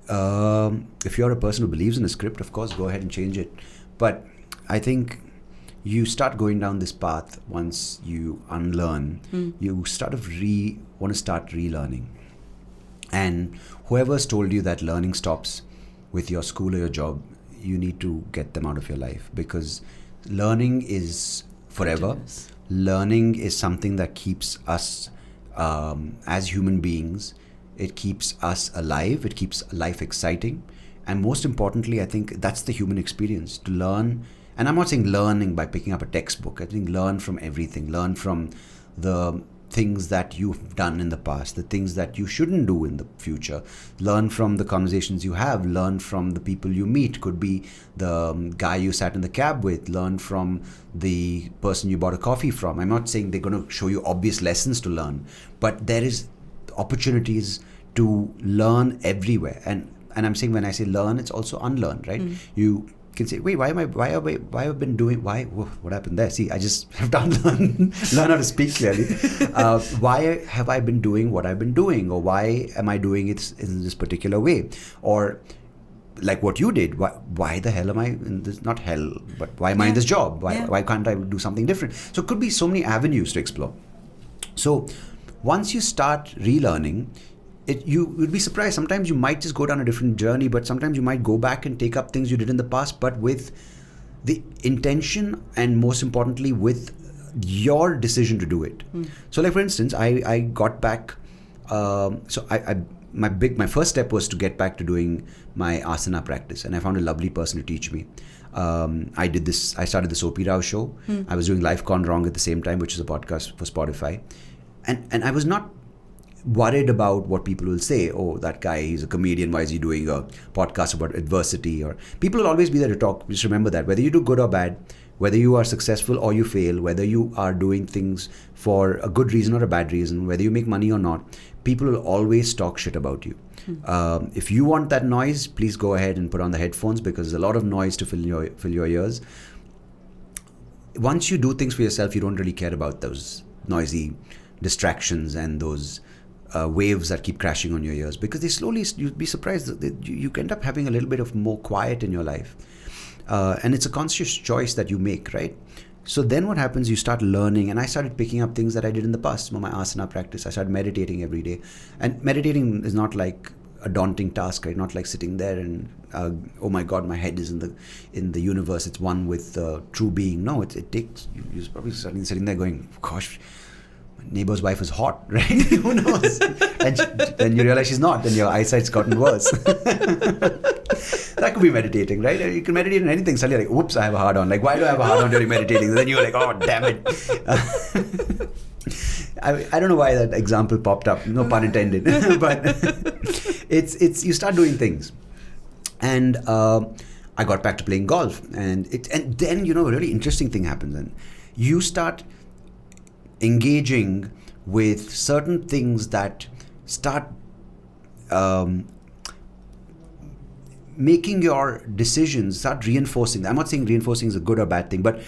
If you're a person who believes in a script, of course, go ahead and change it. But I think you start going down this path once you unlearn. You want to start relearning. And whoever's told you that learning stops with your school or your job, you need to get them out of your life, because learning is forever. Continuous. Learning is something that keeps us as human beings. It keeps us alive. It keeps life exciting. And most importantly, I think that's the human experience, to learn. And I'm not saying learning by picking up a textbook. I think learn from everything. Learn from the things that you've done in the past, the things that you shouldn't do in the future. Learn from the conversations you have. Learn from the people you meet. Could be the guy you sat in the cab with. Learn from the person you bought a coffee from. I'm not saying they're going to show you obvious lessons to learn, but there is opportunities to learn everywhere. And I'm saying, when I say learn, it's also unlearn, right? You can say, wait, what happened there? See, I just have to learn how to speak clearly. Why have I been doing what I've been doing? Or why am I doing it in this particular way? Or like what you did, why the hell am I in this, not hell, but why am I in this job? Why can't I do something different? So it could be so many avenues to explore. So once you start relearning, you would be surprised. Sometimes you might just go down a different journey, but sometimes you might go back and take up things you did in the past, but with the intention and most importantly with your decision to do it. So like for instance, I got back, my first step was to get back to doing my asana practice, and I found a lovely person to teach me. I started the Soapy Rao show. I was doing Life Gone Wrong at the same time, which is a podcast for Spotify. And I was not worried about what people will say. Oh, that guy, he's a comedian, why is he doing a podcast about adversity? Or people will always be there to talk. Just remember that whether you do good or bad, whether you are successful or you fail, whether you are doing things for a good reason or a bad reason, whether you make money or not, people will always talk shit about you. If you want that noise, please go ahead and put on the headphones, because there's a lot of noise to fill your ears. Once you do things for yourself, you don't really care about those noisy distractions and those waves that keep crashing on your ears, because they slowly, you'd be surprised that you end up having a little bit of more quiet in your life, and it's a conscious choice that you make, right? So then what happens, you start learning, and I started picking up things that I did in the past. My asana practice, I started meditating every day, and meditating is not like a daunting task, right? Not like sitting there and oh my god, my head is in the universe, it's one with true being. No, it takes, you're probably sitting there going, gosh, neighbor's wife is hot, right? Who knows? And then you realize she's not, and your eyesight's gotten worse. That could be meditating, right? You can meditate on anything. Suddenly you're like, whoops, I have a hard on. Like, why do I have a hard on during meditating? And then you're like, oh, damn it. I don't know why that example popped up. No pun intended. But it's you start doing things. And I got back to playing golf. And then, a really interesting thing happens. And you start engaging with certain things that start making your decisions, start reinforcing. I'm not saying reinforcing is a good or bad thing, but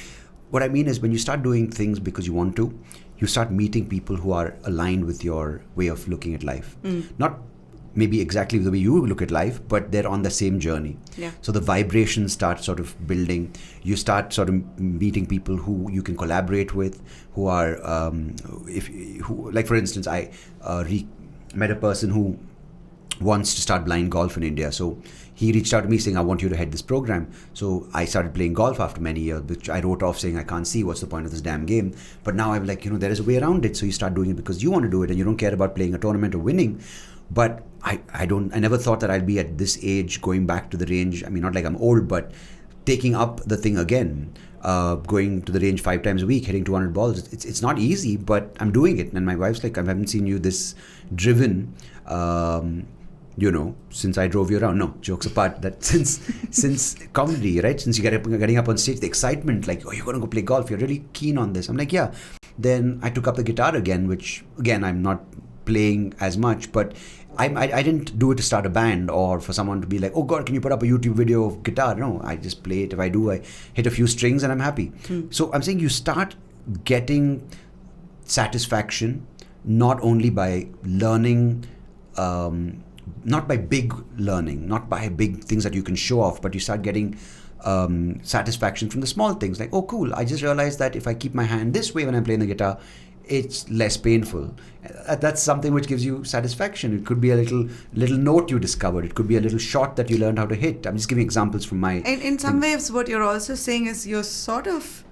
what I mean is when you start doing things because you want to, you start meeting people who are aligned with your way of looking at life. Not maybe exactly the way you look at life, but they're on the same journey. Yeah. So the vibrations start sort of building. You start sort of meeting people who you can collaborate with, who are, like for instance, I met a person who wants to start blind golf in India. So he reached out to me saying, I want you to head this program. So I started playing golf after many years, which I wrote off saying, I can't see what's the point of this damn game. But now I'm like, there is a way around it. So you start doing it because you want to do it and you don't care about playing a tournament or winning. But I never thought that I'd be at this age going back to the range. I mean, not like I'm old, but taking up the thing again, going to the range 5 times a week, hitting 200 balls. It's not easy, but I'm doing it. And my wife's like, I haven't seen you this driven, since I drove you around. No, jokes apart. That since comedy, right? Since you're getting up on stage, the excitement, like, oh, you're going to go play golf. You're really keen on this. I'm like, yeah. Then I took up the guitar again, which again I'm not playing as much, but I didn't do it to start a band or for someone to be like, oh God, can you put up a YouTube video of guitar? No, I just play it. If I do, I hit a few strings and I'm happy. So I'm saying you start getting satisfaction not only by learning, not by big learning, not by big things that you can show off, but you start getting satisfaction from the small things, like, oh cool, I just realized that if I keep my hand this way when I'm playing the guitar, it's less painful. That's something which gives you satisfaction. It could be a little note you discovered. It could be a little shot that you learned how to hit. I'm just giving examples from my... In some ways, what you're also saying is you're sort of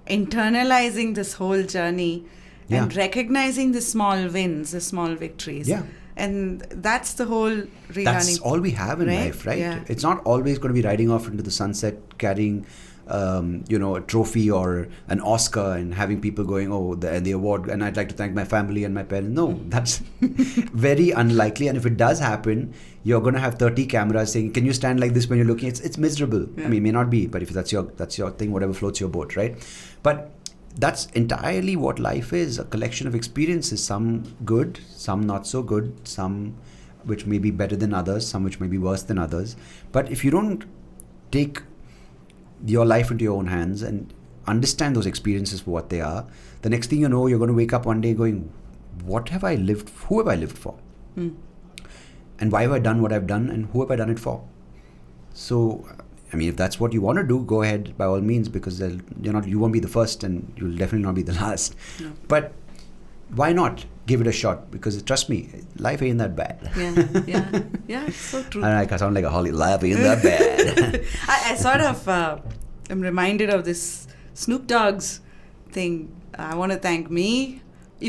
internalizing this whole journey and recognizing the small wins, the small victories. Yeah. And that's the whole relearning. That's all we have in life, right? Yeah. It's not always going to be riding off into the sunset, carrying a trophy or an Oscar and having people going, oh, the award, and I'd like to thank my family and my parents. No, that's very unlikely. And if it does happen, you're going to have 30 cameras saying, can you stand like this when you're looking? It's miserable. Yeah. I mean, it may not be, but if that's your thing, whatever floats your boat, right? But that's entirely what life is, a collection of experiences, some good, some not so good, some which may be better than others, some which may be worse than others. But if you don't take your life into your own hands and understand those experiences for what they are, the next thing you know, you're going to wake up one day going, what have I lived, who have I lived for? And why have I done what I've done, and who have I done it for? So, I mean, if that's what you want to do, go ahead by all means, because you won't be the first and you'll definitely not be the last. No. But why not give it a shot? Because trust me, life ain't that bad. Yeah, it's so true. I sound like a Holly. Life ain't that bad. I sort of am reminded of this Snoop Dogg's thing. I want to thank me.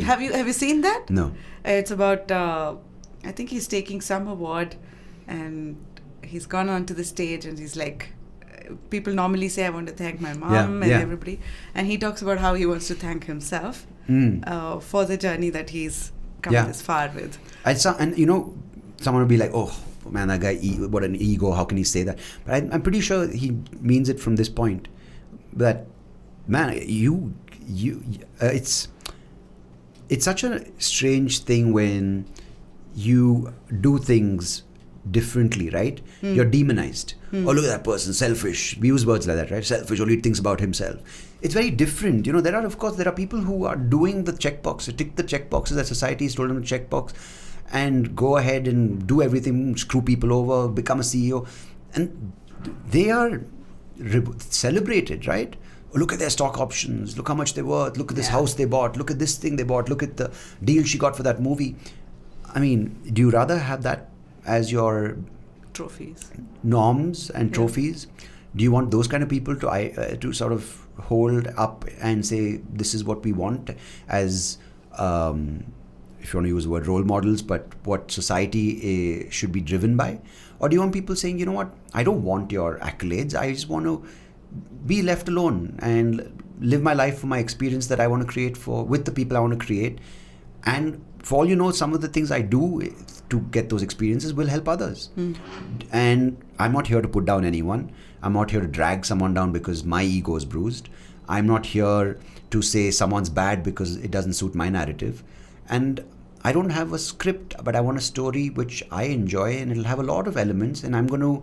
Have you seen that? No. It's about I think he's taking some award, and he's gone onto the stage and he's like, people normally say, I want to thank my mom and everybody, and he talks about how he wants to thank himself for the journey that he's come this far with. And someone will be like, oh man, that guy, what an ego, how can he say that? But I'm pretty sure he means it from this point, that man, it's such a strange thing when you do things differently, right? You're demonized. Oh, look at that person, selfish. We use words like that, right? Selfish, only thinks about himself. It's very different. There are people who are doing the checkbox, tick the checkboxes that society has told them to checkbox, and go ahead and do everything, screw people over, become a CEO, and they are celebrated, right? Oh, look at their stock options, look how much they're worth, look at this house they bought, look at this thing they bought, look at the deal she got for that movie. I mean, do you rather have that as your trophies, norms and trophies? Do you want those kind of people to sort of hold up and say, this is what we want as, if you want to use the word role models, but what society should be driven by? Or do you want people saying, you know what, I don't want your accolades, I just want to be left alone and live my life for my experience that I want to create with the people I want to create, and for all you know, some of the things I do to get those experiences will help others. And I'm not here to put down anyone. I'm not here to drag someone down because my ego is bruised. I'm not here to say someone's bad because it doesn't suit my narrative. And I don't have a script, but I want a story which I enjoy, and it'll have a lot of elements, and I'm going to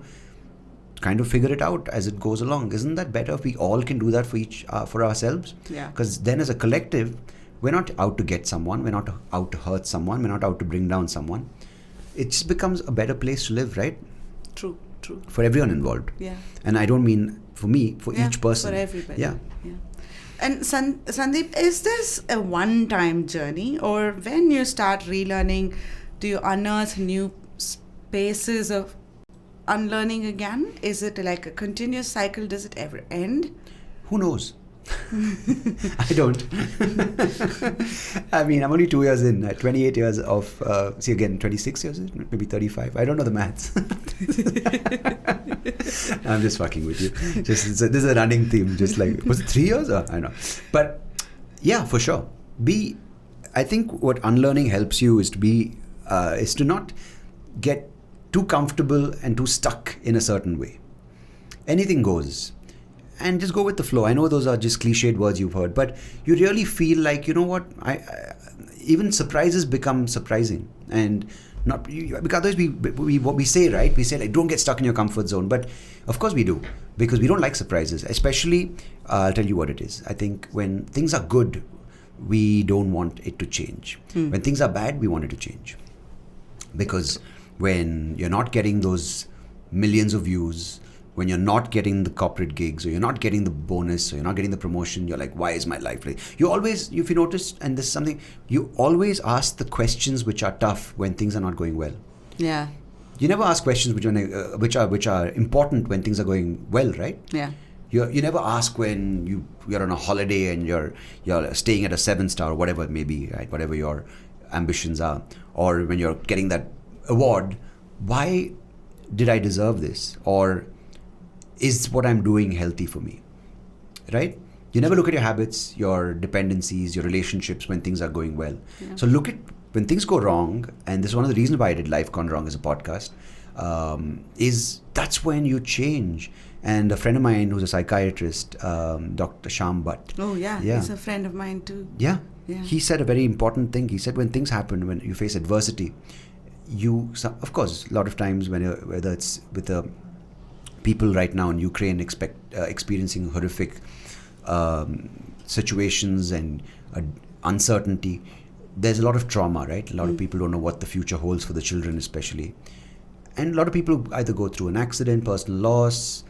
kind of figure it out as it goes along. Isn't that better if we all can do that for ourselves? Yeah. Because then as a collective, we're not out to get someone, we're not out to hurt someone, we're not out to bring down someone. It just becomes a better place to live, right? True. For everyone involved. Yeah. And I don't mean for me, for each person. For everybody. Yeah. And Sandeep, is this a one-time journey, or when you start relearning, do you unearth new spaces of unlearning again? Is it like a continuous cycle? Does it ever end? Who knows? I don't. I mean, I'm only 2 years in, 28 years of, 26 years, maybe 35. I don't know the maths. I'm just fucking with you. This is a running theme. Just like, was it 3 years? I don't know. But yeah, for sure. I think what unlearning helps you is to not get too comfortable and too stuck in a certain way. Anything goes. And just go with the flow. I know those are just cliched words you've heard, but you really feel like, you know what, even surprises become surprising. And not because what we say, right? We say like, don't get stuck in your comfort zone. But of course we do, because we don't like surprises. Especially, I'll tell you what it is. I think when things are good, we don't want it to change. When things are bad, we want it to change. Because when you're not getting those millions of views, when you're not getting the corporate gigs, or you're not getting the bonus, or you're not getting the promotion, you're like, why is my life like? You always, if you notice, and this is something, you always ask the questions which are tough when things are not going well. Yeah. You never ask questions which are important when things are going well, right? Yeah. You never ask when you're on a holiday and you're staying at a 7-star or whatever it may be, right? Whatever your ambitions are, or when you're getting that award, why did I deserve this? Or is what I'm doing healthy for me, right? You never look at your habits, your dependencies, your relationships when things are going well. Yeah. So look at when things go wrong, and this is one of the reasons why I did Life Gone Wrong as a podcast, is that's when you change. And a friend of mine who's a psychiatrist, Dr. Sham Bhatt. Oh yeah, he's a friend of mine too. Yeah. He said a very important thing. He said when things happen, when you face adversity, of course, a lot of times whether it's with the people right now in Ukraine experiencing horrific situations and uncertainty, there's a lot of trauma, right? A lot of people don't know what the future holds for the children especially. And a lot of people either go through an accident, personal loss.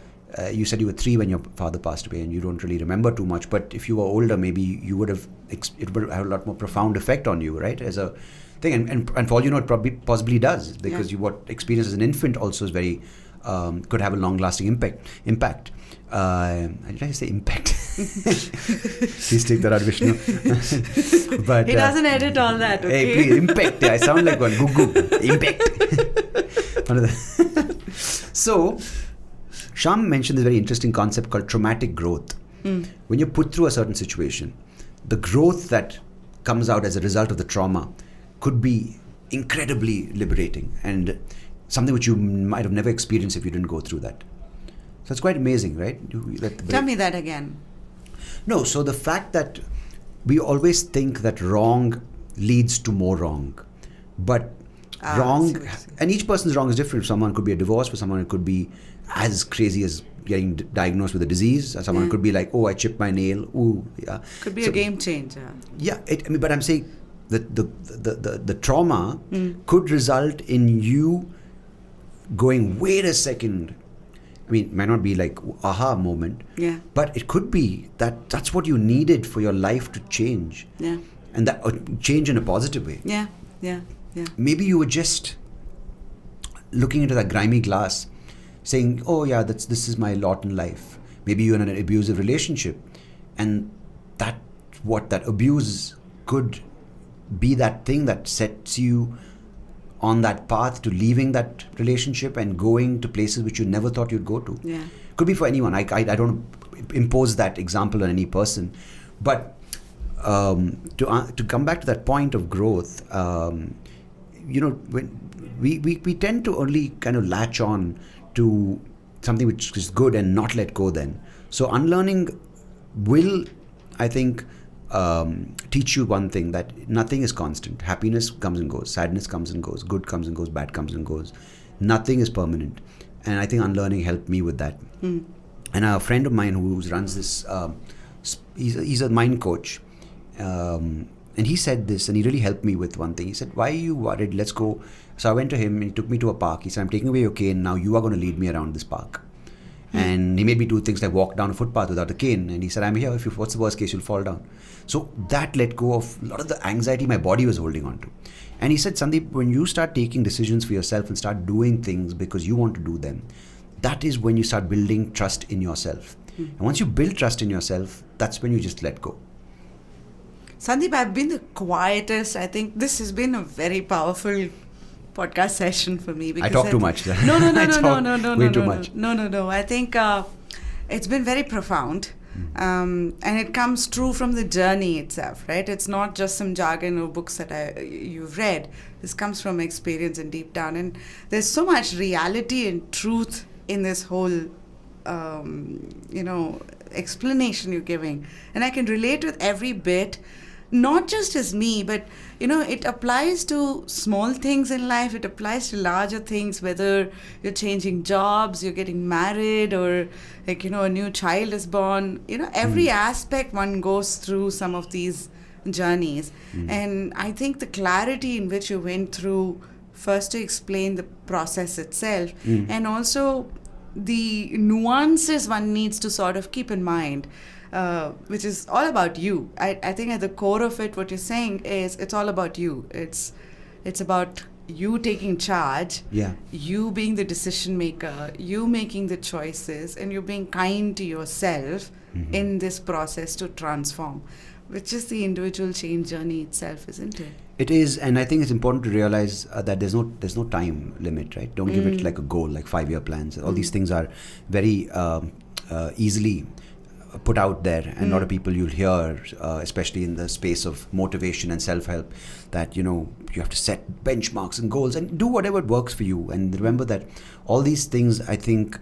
You said you were 3 when your father passed away and you don't really remember too much, but if you were older, maybe it would have a lot more profound effect on you, right? As a thing. And for all you know, it possibly does, because what experience as an infant also is very could have a long-lasting impact. Did I say impact? Please take that out, Vishnu. But he doesn't edit all that. Okay? Hey, please, impact. I sound like one. Impact. So, Sham mentioned this very interesting concept called traumatic growth. When you're put through a certain situation, the growth that comes out as a result of the trauma could be incredibly liberating and something which you might have never experienced if you didn't go through that. So it's quite amazing, right? Tell me that again. No, so the fact that we always think that wrong leads to more wrong. But wrong, and each person's wrong is different. Someone could be a divorce, for someone it could be as crazy as getting diagnosed with a disease. Someone could be like, oh, I chipped my nail. Ooh, yeah. Could be a game changer. Yeah, but I'm saying that the trauma could result in you going, wait a second. I mean, it might not be like aha moment, but it could be that's what you needed for your life to change. Yeah. And that change in a positive way. Yeah. Maybe you were just looking into that grimy glass saying, oh yeah, this is my lot in life. Maybe you're in an abusive relationship, and that abuse could be that thing that sets you on that path to leaving that relationship and going to places which you never thought you'd go to. Yeah. Could be for anyone. I don't impose that example on any person. But to come back to that point of growth, when we tend to only kind of latch on to something which is good and not let go then. So unlearning will, I think, teach you one thing, that nothing is constant. Happiness comes and goes, sadness comes and goes, good comes and goes, bad comes and goes. Nothing is permanent. And I think unlearning helped me with that. And a friend of mine who runs this, he's a mind coach, and he said this, and he really helped me with one thing. He said, why are you worried? Let's go. So I went to him and he took me to a park. He said, I'm taking away your cane, now you are going to lead me around this park. And he made me do things like walk down a footpath without a cane. And he said, I'm here. What's the worst case? You'll fall down. So that let go of a lot of the anxiety my body was holding on to. And he said, Sandeep, when you start taking decisions for yourself and start doing things because you want to do them, that is when you start building trust in yourself. And once you build trust in yourself, that's when you just let go. Sandeep, I've been the quietest. I think this has been a very powerful podcast session for me. I talk too much. No, Way too much. No. I think it's been very profound. And it comes true from the journey itself, right? It's not just some jargon or books that you've read. This comes from experience and deep down. And there's so much reality and truth in this whole, explanation you're giving. And I can relate with every bit, not just as me, but, it applies to small things in life. It applies to larger things, whether you're changing jobs, you're getting married, or a new child is born. Every aspect one goes through some of these journeys. And I think the clarity in which you went through, first to explain the process itself, and also the nuances one needs to sort of keep in mind, which is all about you. I think at the core of it, what you're saying is it's all about you. It's about you taking charge, you being the decision maker, you making the choices, and you being kind to yourself in this process to transform, which is the individual change journey itself, isn't it? It is, and I think it's important to realize that there's no time limit, right? Don't give it like a goal, like 5-year plans. All these things are very easily put out there, and a lot of people you'll hear, especially in the space of motivation and self-help, that you have to set benchmarks and goals and do whatever works for you. And remember that all these things, I think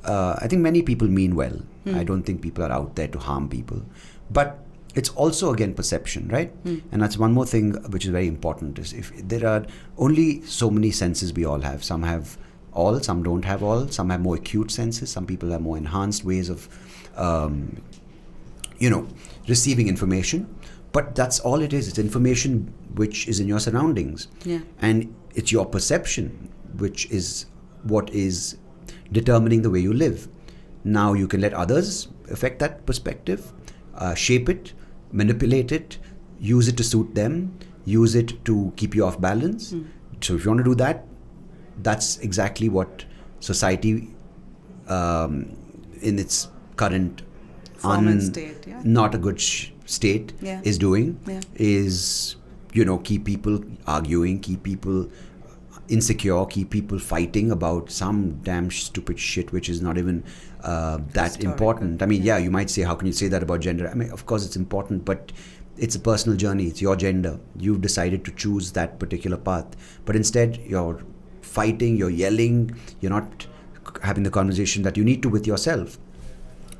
many people mean well. I don't think people are out there to harm people, but it's also again perception, right? And that's one more thing which is very important, is if there are only so many senses we all have. Some have all, some don't have all, some have more acute senses, some people have more enhanced ways of receiving information. But that's all it is. It's information which is in your surroundings. And it's your perception which is what is determining the way you live. Now you can let others affect that perspective, shape it, manipulate it, use it to suit them, use it to keep you off balance. So if you want to do that, that's exactly what society in its current state, not a good state is doing, is keep people arguing, keep people insecure, keep people fighting about some damn stupid shit which is not even that important. I mean, you might say, how can you say that about gender? I mean, of course it's important, but it's a personal journey. It's your gender. You've decided to choose that particular path. But instead, you're fighting, you're yelling, you're not having the conversation that you need to with yourself.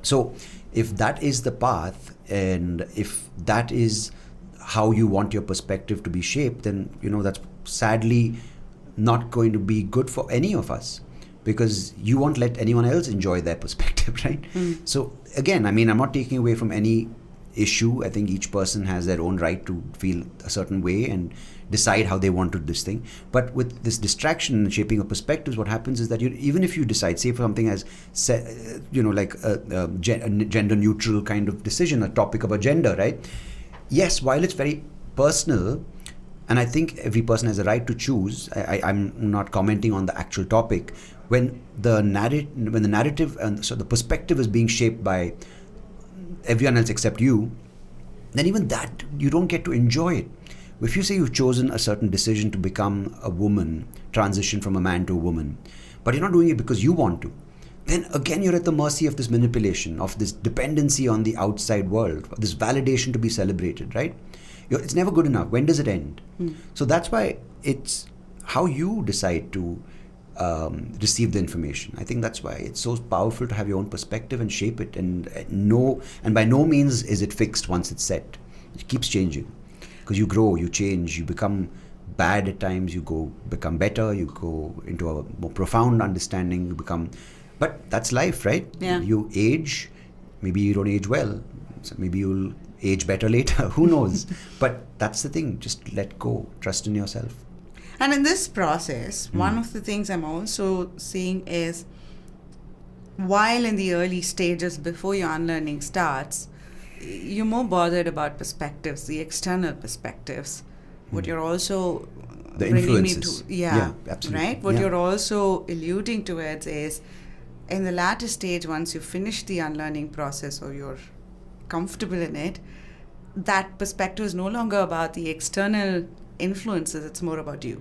So if that is the path, and if that is how you want your perspective to be shaped, then that's sadly not going to be good for any of us, because you won't let anyone else enjoy their perspective, right? So again, I mean, I'm not taking away from any issue. I think each person has their own right to feel a certain way and decide how they want to do this thing. But with this distraction and shaping of perspectives, what happens is that even if you decide, say for something as like a gender neutral kind of decision, a topic about gender, right? Yes, while it's very personal, and I think every person has a right to choose. I'm not commenting on the actual topic. When the narrative and so the perspective is being shaped by everyone else except you, then even that you don't get to enjoy it. If you say you've chosen a certain decision to become a woman, transition from a man to a woman, but you're not doing it because you want to, then again you're at the mercy of this manipulation, of this dependency on the outside world, this validation to be celebrated, right? It's never good enough. When does it end? So that's why it's how you decide to receive the information. I think that's why it's so powerful to have your own perspective and shape it, and by no means is it fixed once it's set. It keeps changing, because you grow, you change, you become bad at times, you become better, you go into a more profound understanding, but that's life, right? You age, maybe you don't age well, so maybe you'll age better later, who knows? But that's the thing, just let go, trust in yourself. And in this process, one of the things I'm also seeing is, while in the early stages before your unlearning starts, you're more bothered about perspectives, the external perspectives. What you're also the bringing influences. me to, absolutely. Right? What you're also alluding towards is in the latter stage, once you finish the unlearning process or you're comfortable in it, that perspective is no longer about the external influences, it's more about you.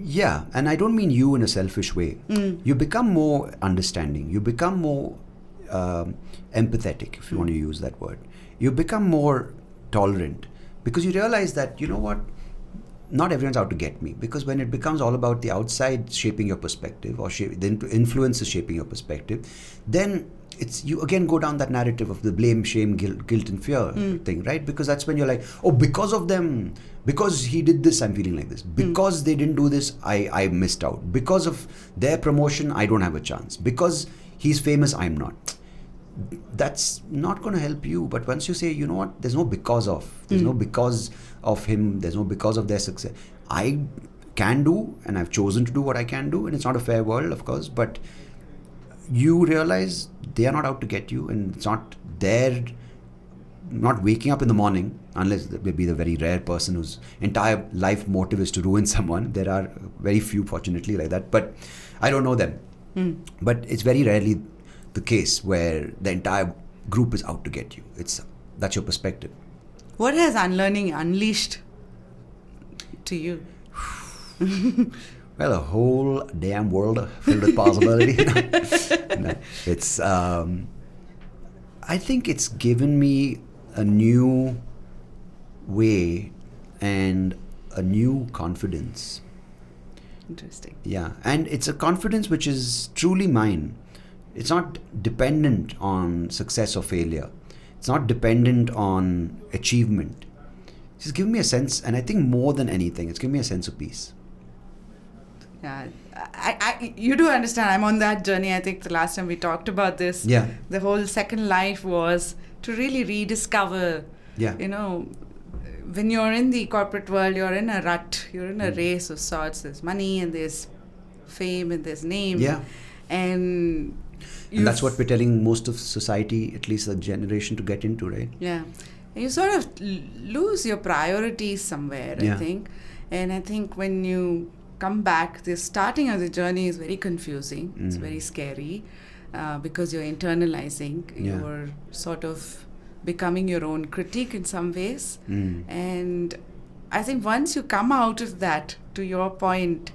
Yeah, and I don't mean you in a selfish way. You become more understanding. You become more empathetic, if you want to use that word. You become more tolerant because you realize that, you know what, not everyone's out to get me. Because when it becomes all about the outside shaping your perspective, or the influences shaping your perspective, then it's, you again go down that narrative of the blame, shame, guilt and fear thing, right? Because that's when you're like, oh, because of them, because he did this, I'm feeling like this. Because they didn't do this, I missed out. Because of their promotion, I don't have a chance. Because he's famous, I'm not. That's not going to help you. But once you say, you know what, there's no because of, there's no because of him, there's no because of their success. I can do, and I've chosen to do what I can do, and it's not a fair world, of course, but you realize they are not out to get you, and it's not their, not waking up in the morning, unless they be the very rare person whose entire life motive is to ruin someone. There are very few, fortunately, like that, but I don't know them. But it's very rarely the case where the entire group is out to get you. That's your perspective. What has unlearning unleashed to you? Well, a whole damn world filled with possibility. No, it's, I think it's given me a new way and a new confidence. Interesting. Yeah, and it's a confidence which is truly mine. It's not dependent on success or failure. It's not dependent on achievement. It's just given me a sense, and I think more than anything, it's given me a sense of peace. Yeah, you do understand. I'm on that journey. I think the last time we talked about this, Yeah. the whole second life was to really rediscover. Yeah. You know, when you're in the corporate world, you're in a rut. You're in a race of sorts. There's money and there's fame and there's name. Yeah. And that's what we're telling most of society, at least the generation, to get into, right? Yeah. And you sort of lose your priorities somewhere, I think. And I think when you come back, the starting of the journey is very confusing. It's very scary because you're internalizing. Yeah. You're sort of becoming your own critique in some ways. And I think once you come out of that, to your point,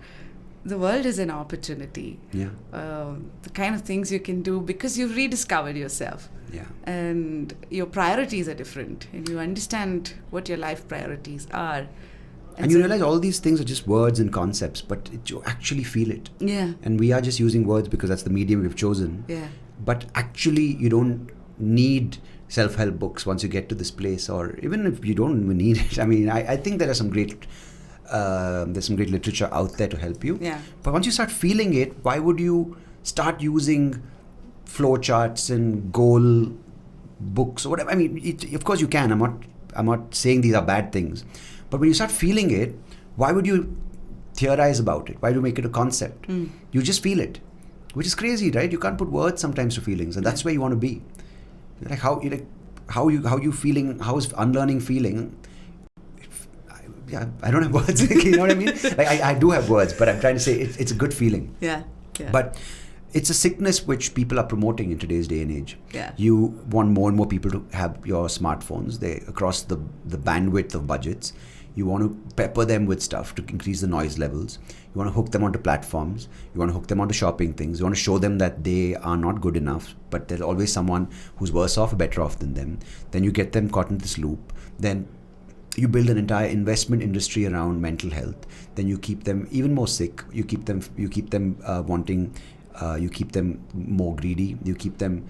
the world is an opportunity. Yeah. The kind of things you can do because you've rediscovered yourself. Yeah. And your priorities are different. And you understand what your life priorities are. And you realize all these things are just words and concepts, but you actually feel it. Yeah. And we are just using words because that's the medium we've chosen. Yeah. But actually, you don't need self-help books once you get to this place, or even if you don't even need it. I mean, I think there are some great literature out there to help you. Yeah. But once you start feeling it, why would you start using flowcharts and goal books or whatever? I mean, of course you can. I'm not saying these are bad things. But when you start feeling it, why would you theorize about it? Why do you make it a concept? You just feel it, which is crazy, right? You can't put words sometimes to feelings, and that's where you want to be. Like how you feeling? How is unlearning feeling? Yeah, I don't have words. You know what I mean? Like I do have words, but I'm trying to say it's a good feeling. Yeah. Yeah. But it's a sickness which people are promoting in today's day and age. Yeah. You want more and more people to have your smartphones. They across the bandwidth of budgets. You want to pepper them with stuff to increase the noise levels. You want to hook them onto platforms. You want to hook them onto shopping things. You want to show them that they are not good enough, but there's always someone who's worse off or better off than them. Then you get them caught in this loop. Then you build an entire investment industry around mental health. Then you keep them even more sick. You keep them wanting. You keep them more greedy. You keep them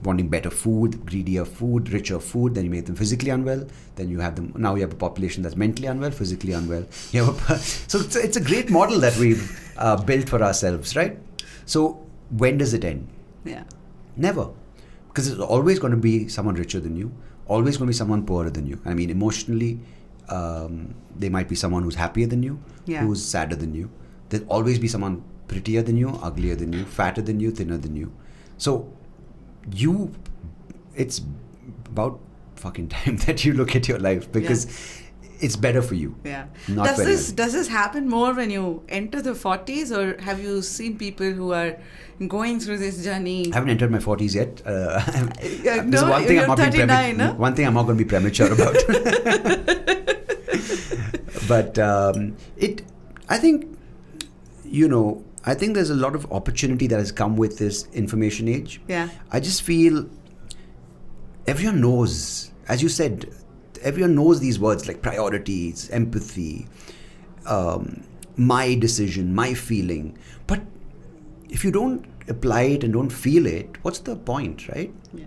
wanting better food, greedier food, richer food. Then you make them physically unwell. Then you have them. Now you have a population that's mentally unwell, physically unwell. So it's a great model that we've built for ourselves, right? So when does it end? Yeah. Never, because there's always going to be someone richer than you. Always going to be someone poorer than you. I mean, emotionally, there might be someone who's happier than you, who's sadder than you. There'll always be someone prettier than you, uglier than you, fatter than you, thinner than you. So it's about fucking time that you look at your life, because it's better for you. Yeah. Not Does very this happen more when you enter the 40s, or have you seen people who are going through this journey? I haven't entered my 40s yet. This is No, one thing you're I'm not 39, no? one thing I'm not going to be premature about. But I think, I think there's a lot of opportunity that has come with this information age. Yeah. I just feel everyone knows, as you said, everyone knows these words like priorities, empathy, my decision, my feeling. But if you don't apply it and don't feel it, what's the point, right? Yeah.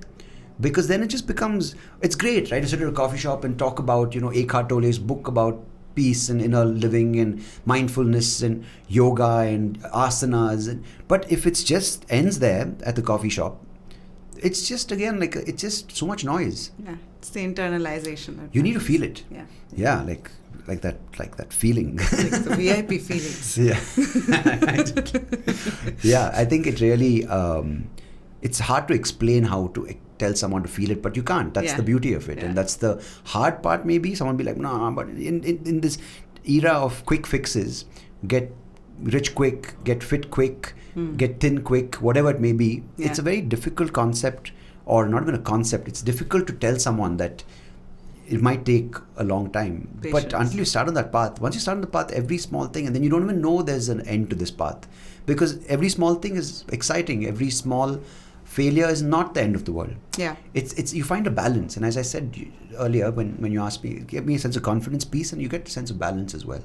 Because then it just becomes, it's great, right? To sit at a coffee shop and talk about, Eckhart Tolle's book about peace and inner living and mindfulness and yoga and asanas. But if it just ends there at the coffee shop, it's just, again, like, it's just so much noise. Yeah. It's the internalization. You need to feel it. Yeah. Yeah, like that feeling. Like the VIP feelings. Yeah. Yeah, I think it really, it's hard to explain how to tell someone to feel it, but you can't. That's the beauty of it. Yeah. And that's the hard part, maybe. Someone be like, no, but in this era of quick fixes, get rich quick, get fit quick, get thin quick, whatever it may be, it's a very difficult concept, or not even a concept. It's difficult to tell someone that it might take a long time. Patience. But until you start on that path, once you start on the path, every small thing, and then you don't even know there's an end to this path, because every small thing is exciting. Every small failure is not the end of the world. Yeah. It's you find a balance, and as I said earlier, when you asked me, it gave me a sense of confidence, peace, and you get a sense of balance as well,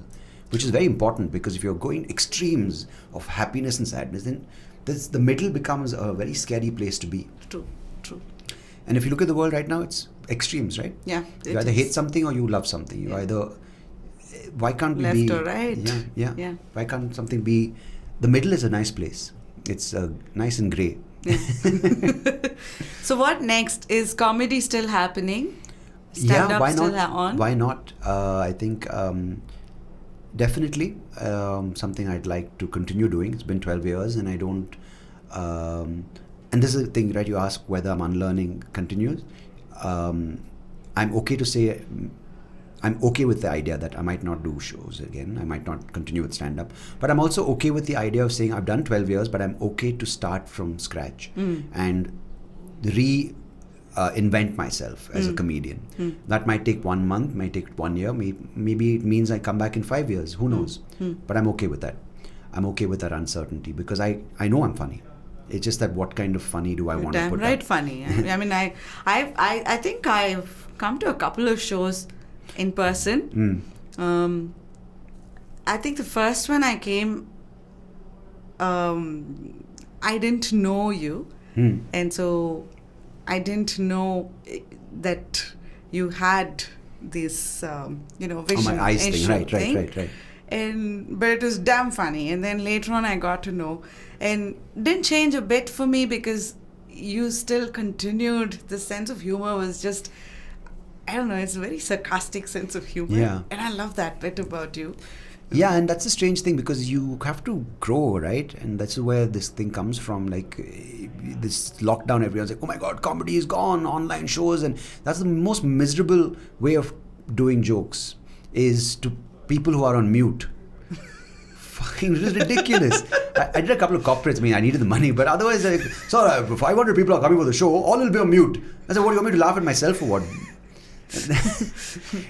which is very important, because if you're going extremes of happiness and sadness, then the middle becomes a very scary place to be. True. And if you look at the world right now, it's extremes, right? Yeah. You either hate something or you love something. You either, why can't we Left be or right. Yeah. Why can't something be? The middle is a nice place. It's nice and grey. Yeah. So what next? Is comedy still happening? Stand-up why still not? on? Why not? I think definitely something I'd like to continue doing. It's been 12 years, and I don't. And this is the thing, right? You ask whether I'm unlearning continues. I'm okay to say I'm okay with the idea that I might not do shows again. I might not continue with stand-up. But I'm also okay with the idea of saying I've done 12 years, but I'm okay to start from scratch and invent myself as a comedian. That might take 1 month, might take 1 year. Maybe it means I come back in 5 years. Who knows? But I'm okay with that. I'm okay with that uncertainty, because I know I'm funny. It's just that what kind of funny do I want to put right out? funny. I mean, I think I've come to a couple of shows in person. I think the first one I came, I didn't know you, and so I didn't know that you had this, vision. Oh, my eyes thing. issue Right. But it was damn funny. And then later on I got to know, and didn't change a bit for me, because you still continued. The sense of humor was just, I don't know, it's a very sarcastic sense of humor. Yeah. And I love that bit about you. Yeah, and that's a strange thing, because you have to grow, right? And that's where this thing comes from, like this lockdown, everyone's like, oh my God, comedy is gone, online shows. And that's the most miserable way of doing jokes, is to people who are on mute. Fucking, it is ridiculous. I did a couple of corporates. I mean, I needed the money, but otherwise, like, so 500 people are coming for the show, all will be on mute. I said, what, do you want me to laugh at myself or what?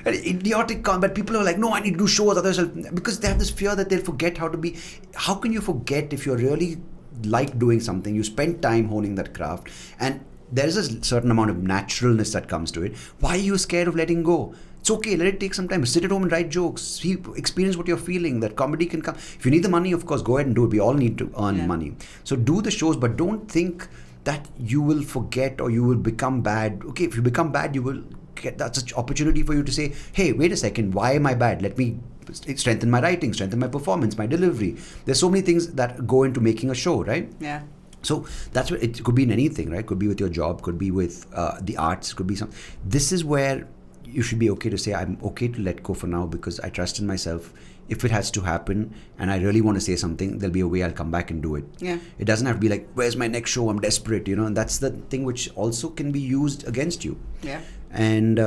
Idiotic, but people are like, no, I need to do shows, otherwise, because they have this fear that they'll forget how to be. How can you forget if you're really like doing something? You spend time honing that craft, and there's a certain amount of naturalness that comes to it. Why are you scared of letting go? It's okay, let it take some time. Sit at home and write jokes. Experience what you're feeling. That comedy can come. If you need the money, of course, go ahead and do it. We all need to earn money. So do the shows, but don't think that you will forget or you will become bad. Okay, if you become bad, you will get that's an opportunity for you to say, hey, wait a second, why am I bad? Let me strengthen my writing, strengthen my performance, my delivery. There's so many things that go into making a show, right? Yeah. So that's what it could be in anything, right? Could be with your job, could be with the arts, could be some. This is where you should be okay to say, I'm okay to let go for now because I trust in myself. if it has to happen and I really want to say something, there'll be a way I'll come back and do it. Yeah. It doesn't have to be like, where's my next show? I'm desperate, and that's the thing which also can be used against you. Yeah. And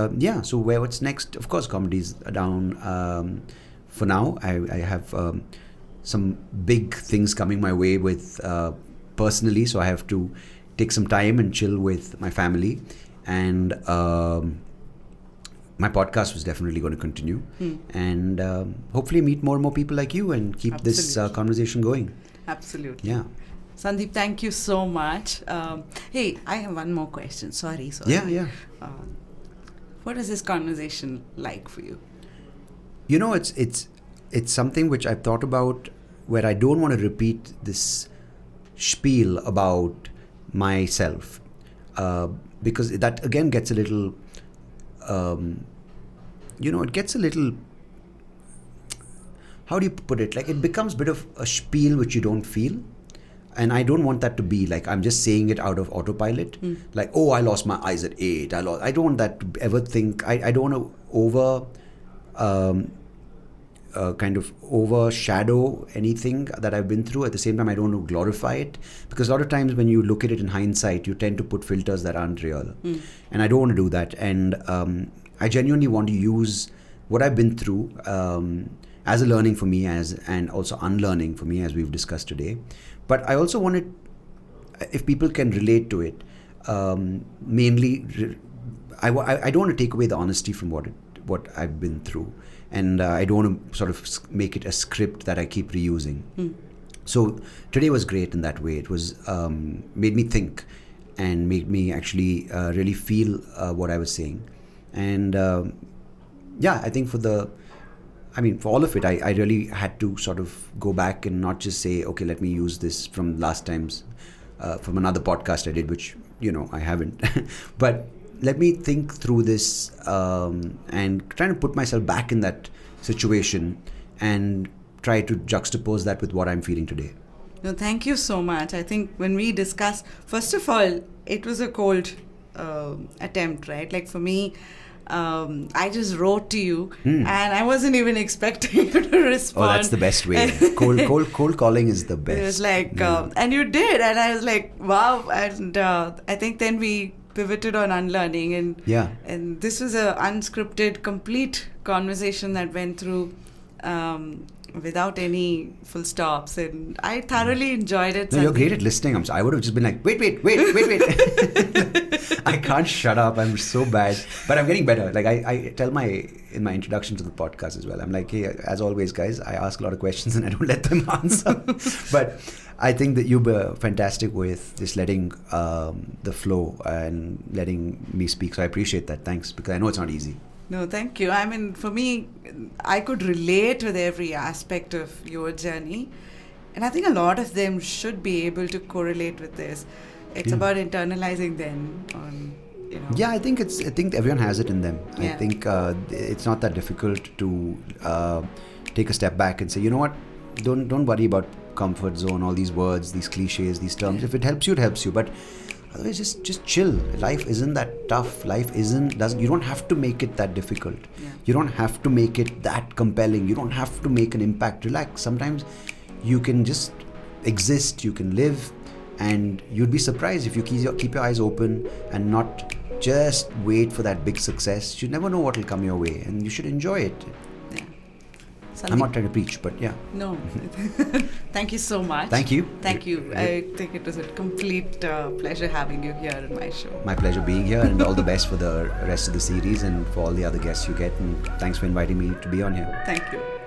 so what's next? Of course, comedy's down. For now, I have some big things coming my way with personally, so I have to take some time and chill with my family. And my podcast was definitely going to continue, and hopefully meet more and more people like you and keep this conversation going. Absolutely. Yeah. Sandeep, thank you so much. Hey, I have one more question. Sorry. Yeah. What is this conversation like for you? It's something which I've thought about, where I don't want to repeat this spiel about myself, because that again gets a little, it gets a little, how do you put it? Like, it becomes a bit of a spiel which you don't feel. And I don't want that to be like I'm just saying it out of autopilot. Like, oh, I lost my eyes at 8. I don't want that to ever think. I don't want to kind of overshadow anything that I've been through. At the same time, I don't want to glorify it, because a lot of times when you look at it in hindsight, you tend to put filters that aren't real. And I don't want to do that. And I genuinely want to use what I've been through as a learning for me, and also unlearning for me, as we've discussed today. But I also want it, if people can relate to it, mainly, I don't want to take away the honesty from what I've been through. And I don't want to sort of make it a script that I keep reusing. So today was great in that way. It was made me think and made me actually really feel what I was saying. And I think for all of it, I really had to sort of go back and not just say, okay, let me use this from last time's, from another podcast I did, which, I haven't. But let me think through this and trying to put myself back in that situation and try to juxtapose that with what I'm feeling today. No, thank you so much. I think when we discussed, first of all, it was a cold attempt, right? Like, for me, I just wrote to you and I wasn't even expecting you to respond. Oh, that's the best way. Cold calling is the best. It was like, and you did. And I was like, wow. And I think then we pivoted on unlearning. And this was a unscripted, complete conversation that went through without any full stops. And I thoroughly enjoyed it. No, you're great at listening. I would have just been like, wait. I can't shut up. I'm so bad. But I'm getting better. Like, I tell in my introduction to the podcast as well, I'm like, hey, as always, guys, I ask a lot of questions and I don't let them answer. But I think that you were fantastic with just letting the flow and letting me speak. So I appreciate that. Thanks, because I know it's not easy. No, thank you. I mean, for me, I could relate with every aspect of your journey. And I think a lot of them should be able to correlate with this. It's about internalizing then on, Yeah, I think everyone has it in them. Yeah. I think it's not that difficult to take a step back and say, you know what, don't worry about comfort zone, all these words, these cliches, these terms. If it helps you, it helps you. But otherwise, just chill. Life isn't that tough. You don't have to make it that difficult. Yeah. You don't have to make it that compelling. You don't have to make an impact. Relax. Sometimes you can just exist. You can live. And you'd be surprised if you keep your eyes open and not just wait for that big success. You never know what will come your way, and you should enjoy it. Yeah. I'm not trying to preach, but yeah. No. Thank you so much. Thank you. Thank you. I think it was a complete pleasure having you here in my show. My pleasure being here, and all the best for the rest of the series and for all the other guests you get. And thanks for inviting me to be on here. Thank you.